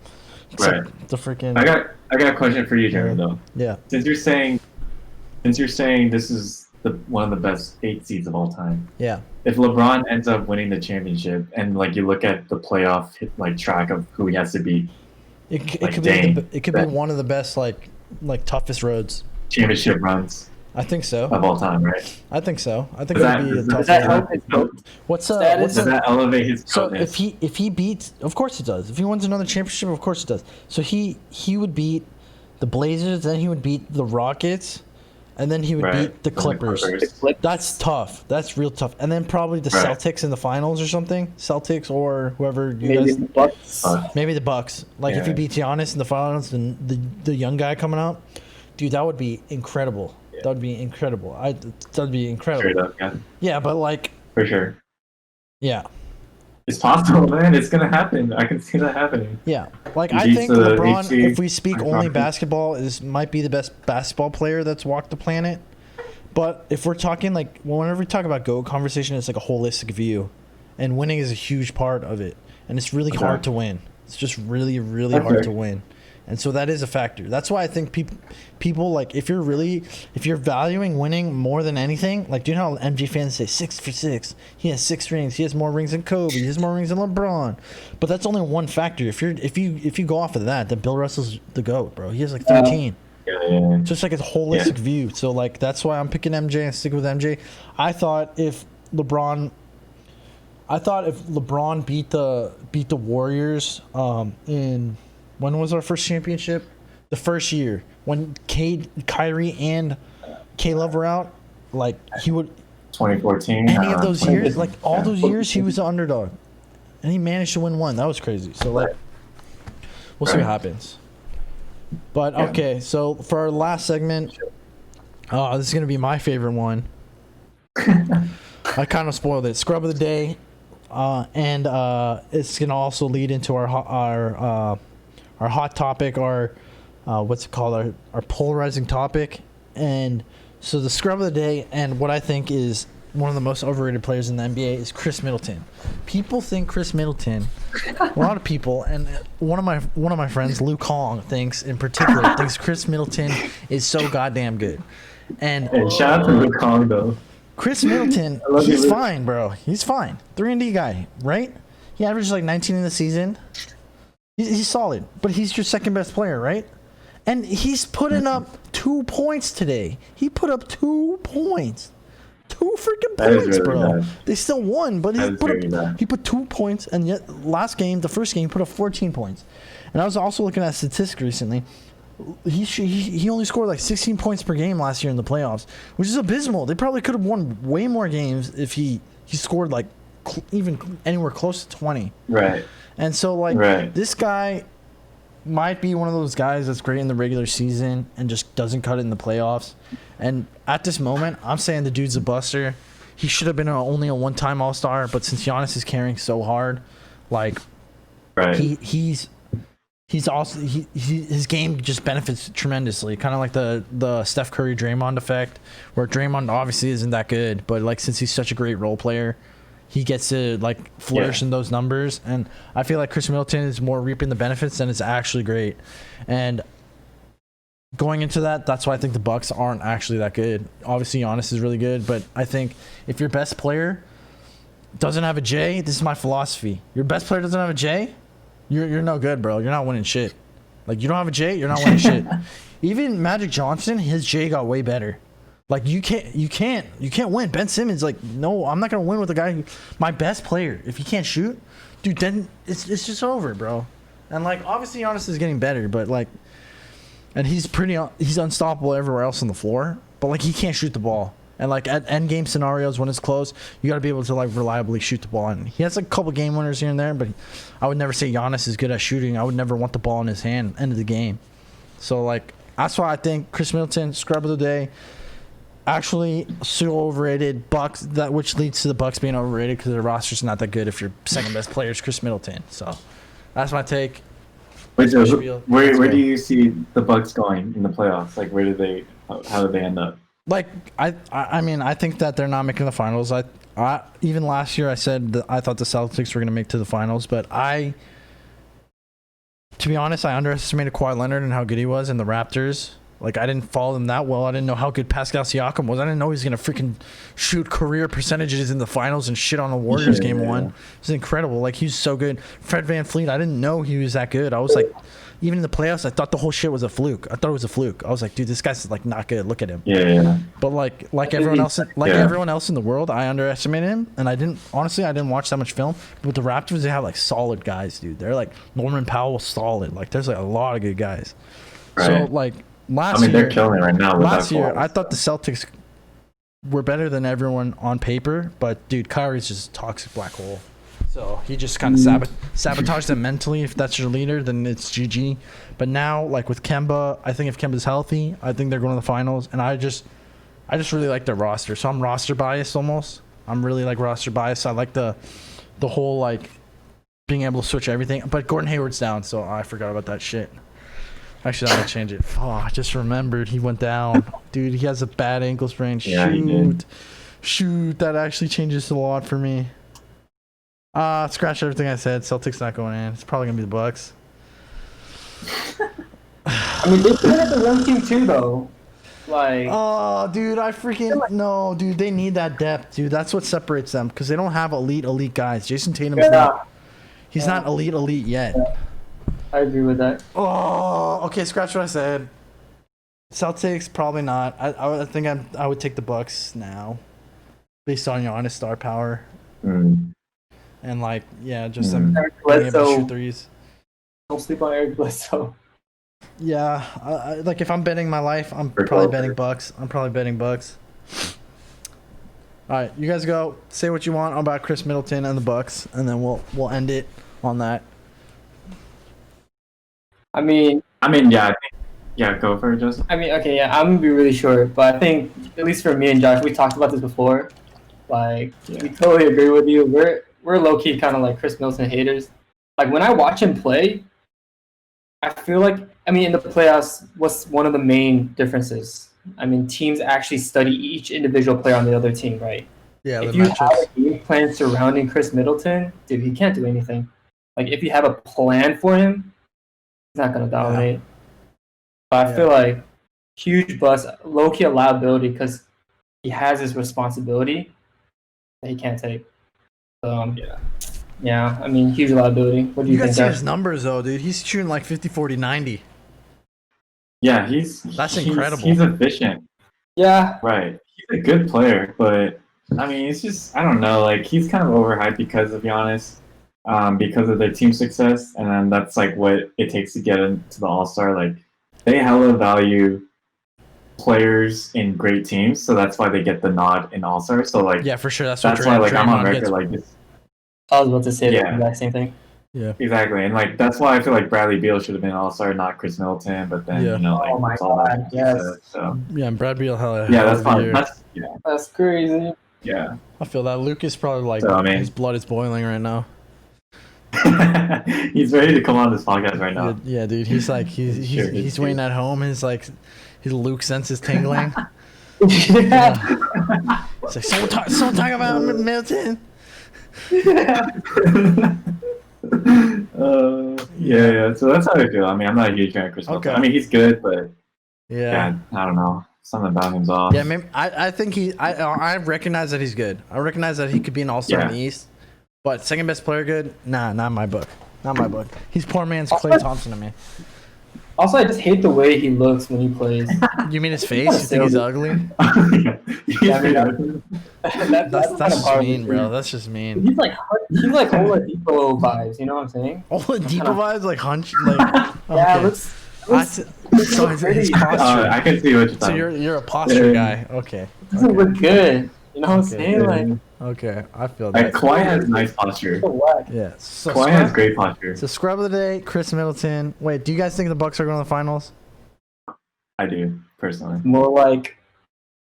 Except the freaking. I got a question for you, Jeremy. Though. Yeah. Since you're saying this is one of the best 8 seeds of all time. Yeah. If LeBron ends up winning the championship, and like you look at the playoff like track of who he has to beat, It like, could dang, be it could be one of the best like toughest roads. championship runs I think so. of all time, right? I think so. I think Does it'd be a tough. Does that help his GOAT What's status? Does that elevate his So greatness? if he beats, of course it does. If he wins another championship, of course it does. So he would beat the Blazers, then he would beat the Rockets, and then he would beat the Clippers. That's tough. That's real tough. And then probably the Celtics in the finals or something. Celtics or whoever you maybe guys. the Bucks. Maybe the Bucks. Like if he Yeah. beats Giannis in the finals, then the young guy coming out, dude, that would be incredible. Yeah. That would be incredible. That'd be incredible. Straight up, yeah, Yeah, but like, for sure. yeah. It's possible, man. It's gonna happen. I can see that happening. Yeah, like He I beats think the LeBron, HC if we speak only Rockets. basketball, might be the best basketball player that's walked the planet. But if we're talking like whenever we talk about GOAT conversation, it's like a holistic view, and winning is a huge part of it. And it's really Okay. hard to win. It's just really, really Okay. hard to win. And so that is a factor. That's why I think people like if you're valuing winning more than anything, like do you know how MJ fans say 6 for 6? He has 6 rings. He has more rings than Kobe. He has more rings than LeBron. But that's only one factor. If you go off of that, then Bill Russell's the GOAT, bro. He has like 13. Yeah. Just like a holistic view. So like that's why I'm picking MJ and sticking with MJ. I thought if LeBron beat the Warriors in when was our first championship? The first year when Kyrie and Caleb were out, like he would 2014. any of those years, 2015, like all yeah. those years, he was the underdog, and he managed to win one. That was crazy. So like, we'll see what happens. But okay, so for our last segment, this is gonna be my favorite one. I kind of spoiled it. Scrub of the day, and it's gonna also lead into our hot topic, our what's it called, our polarizing topic. And so the scrub of the day, and what I think is one of the most overrated players in the NBA is Chris Middleton. People think Chris Middleton, a lot of people, and one of my friends, Luke Kang, thinks Chris Middleton is so goddamn good. And Hey, shout out to Luke Kang though. Chris Middleton, love you, he's Luke. fine, bro. He's fine. 3-and-D guy, right? He averages like 19 in the season. He's solid, but he's your second best player, right? And he's putting up 2 points today. He put up 2 points. 2 freaking That is points, really bro. bad. They still won, but That is very bad. he put 2 points, and yet the first game, he put up 14 points. And I was also looking at statistics recently. He only scored like 16 points per game last year in the playoffs, which is abysmal. They probably could have won way more games if he scored like even anywhere close to 20. Right. And so like Right. this guy might be one of those guys that's great in the regular season and just doesn't cut it in the playoffs. And at this moment, I'm saying the dude's a buster. He should have been only a one-time All-Star, but since Giannis is carrying so hard, like Right. he's also his game just benefits tremendously, kind of like the Steph Curry Draymond effect, where Draymond obviously isn't that good, but like since he's such a great role player, he gets to like flourish in those numbers. And I feel like Chris Middleton is more reaping the benefits and it's actually great. And going into that's why I think the Bucks aren't actually that good. Obviously Giannis is really good, but I think if your best player doesn't have a J, this is my philosophy. Your best player doesn't have a J, you're no good, bro. You're not winning shit. Like you don't have a J, you're not winning shit. Even Magic Johnson, his J got way better. Like you can't win. Ben Simmons, like, no, I'm not gonna win with a guy my best player. If he can't shoot, dude, then it's just over, bro. And like obviously Giannis is getting better, but like, and he's unstoppable everywhere else on the floor. But like he can't shoot the ball. And like at end game scenarios when it's close, you got to be able to like reliably shoot the ball. And he has like a couple game winners here and there, but I would never say Giannis is good at shooting. I would never want the ball in his hand end of the game. So like that's why I think Chris Middleton, scrub of the day. Actually, so overrated. Bucks, which leads to the Bucks being overrated because their roster's not that good if your second best player is Chris Middleton. So that's my take. Wait, so Spiel. where Let's go. do you see the Bucks going in the playoffs? Like, where do they? How do they end up? Like I mean, I think that they're not making the finals. I even last year I said that I thought the Celtics were going to make to the finals, but to be honest, I underestimated Kawhi Leonard and how good he was, and the Raptors Like, I didn't follow them that well. I didn't know how good Pascal Siakam was. I didn't know he was going to freaking shoot career percentages in the finals and shit on the Warriors game one. It's incredible. Like, he's so good. Fred VanVleet, I didn't know he was that good. I was like, even in the playoffs, I thought the whole shit was a fluke. I thought it was a fluke. I was like, dude, this guy's like not good. Look at him. Yeah. But like everyone else, everyone else in the world, I underestimated him, and I didn't watch that much film. But the Raptors, they have like solid guys, dude. They're like Norman Powell, solid. Like, there's like a lot of good guys. Right. So like. They're killing it right now. Last year, I thought the Celtics were better than everyone on paper, but dude, Kyrie's just a toxic black hole. So he just kind of sabotaged them mentally. If that's your leader, then it's GG. But now, like with Kemba, I think if Kemba's healthy, I think they're going to the finals. And I just really like their roster. So I'm roster biased almost. I'm really like roster biased. I like the whole like being able to switch everything. But Gordon Hayward's down, so I forgot about that shit. Actually, I'm gonna change it. Oh, I just remembered he went down. Dude, he has a bad ankle sprain. Yeah, Shoot, that actually changes a lot for me. Scratch everything I said. Celtics not going in. It's probably gonna be the Bucks. I mean, they played at the one team too, though. Like, oh, dude, no, dude. They need that depth, dude. That's what separates them because they don't have elite guys. Jason Tatum's not. He's not elite yet. Yeah. I agree with that. Oh, okay. Scratch what I said. Celtics probably not. I think I would take the Bucks now, based on your honest star power. And like, yeah, just them being able to shoot threes. Don't sleep on Eric Bledsoe. Yeah, like if I'm betting my life, I'm probably betting Bucks. All right, you guys go. Say what you want about Chris Middleton and the Bucks, and then we'll end it on that. I mean, yeah, go for it, Joseph. I mean, okay, yeah, I'm gonna be really short, but I think at least for me and Josh, we talked about this before. Like, we totally agree with you. We're low key kind of like Chris Middleton haters. Like when I watch him play, I feel like in the playoffs, what's one of the main differences? I mean, teams actually study each individual player on the other team, right? Yeah. If you have a game plan surrounding Chris Middleton, dude, he can't do anything. Like if you have a plan for him, he's not gonna dominate. Yeah. But I feel like huge bust, low-key liability because he has his responsibility that he can't take. So, yeah, I mean, huge liability. What do you think? You guys see his numbers, though, dude. He's shooting like 50, 40, 90. Yeah, that's incredible. He's efficient. Yeah. Right. He's a good player, but, I mean, it's just, I don't know. Like, he's kind of overhyped because, to be honest, because of their team success. And then that's, like, what it takes to get into the All-Star. Like, they hella value players in great teams, so that's why they get the nod in All-Star. So like, yeah, for sure. That's why like I'm on record like this. I was about to say the exact same thing. Yeah, exactly, and like that's why I feel like Bradley Beal should have been All-Star, not Chris Middleton. But then like, oh my God, yes. So yeah, and Brad Beal that's fine. That's crazy. Yeah, I feel that Luke is probably like his blood is boiling right now. He's ready to come on this podcast right now. Yeah, dude. He's like he's waiting at home. And he's like his Luke sense is tingling. It's like someone talk about Middleton. Yeah. So that's how I feel. I mean, I'm not a huge fan of Chris Middleton. I mean, he's good, but I don't know. Something about him's off. Yeah, maybe, I think I recognize that he's good. I recognize that he could be an all-star in the East. But second best player good? Nah, not my book. Not my book. He's poor man's Klay Thompson to me. Also, I just hate the way he looks when he plays. You mean his face? You think he's ugly? That's just mean, bro. That's just mean. He's like Oladipo vibes. You know what I'm saying? Oladipo vibes, like hunch, like yeah. So his posture. I can see what you're talking. So you're a posture guy. Okay. Doesn't look good. You know what I'm saying? Like. Okay, I feel that. Kawhi has nice posture. Yeah, so Kawhi has great posture. So scrub of the day, Chris Middleton. Wait, do you guys think the Bucks are going to the finals? I do, personally.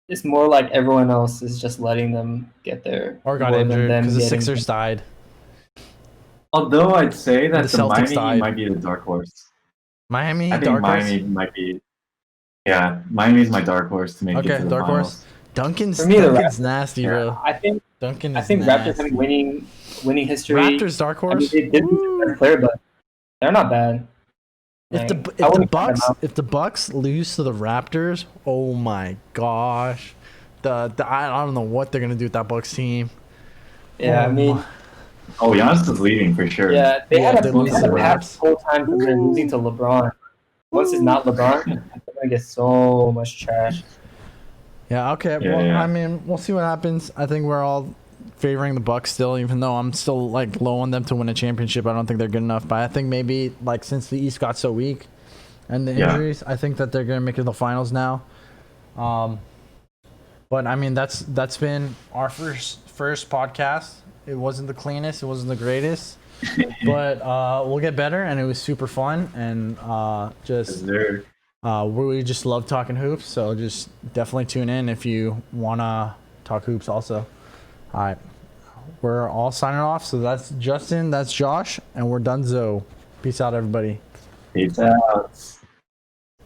It's more like everyone else is just letting them get there. Or got injured because the Sixers died. Although I'd say that the Celtics Miami might be the dark horse. Miami, I think Miami might be. Yeah, Miami's my dark horse to make it to the dark finals. Horse. Duncan's nasty, bro. I think nasty. Raptors having winning history. Raptors dark horse. I mean, they did lose their player, but they're not bad. If the I wouldn't count them out. If the Bucks lose to the Raptors, oh my gosh, I don't know what they're gonna do with that Bucks team. Yeah, I mean, Oh, Giannis is leaving for sure. yeah, they Yeah, had they a lose to the half Raps. full time because they're losing to LeBron. Once it's not LeBron, they're gonna get so much trash. Yeah, okay. Yeah, Well, yeah. I mean, we'll see what happens. I think we're all favoring the Bucks still, even though I'm still like low on them to win a championship. I don't think they're good enough, but I think maybe like since the East got so weak and the Yeah. injuries, I think that they're gonna make it to the finals now. But I mean, that's been our first podcast. It wasn't the cleanest, it wasn't the greatest, but we'll get better, and it was super fun, and we just love talking hoops. So just definitely tune in if you wanna talk hoops also. All right, we're all signing off. So that's Justin, that's Josh, and we're done. Peace out, everybody. Peace out.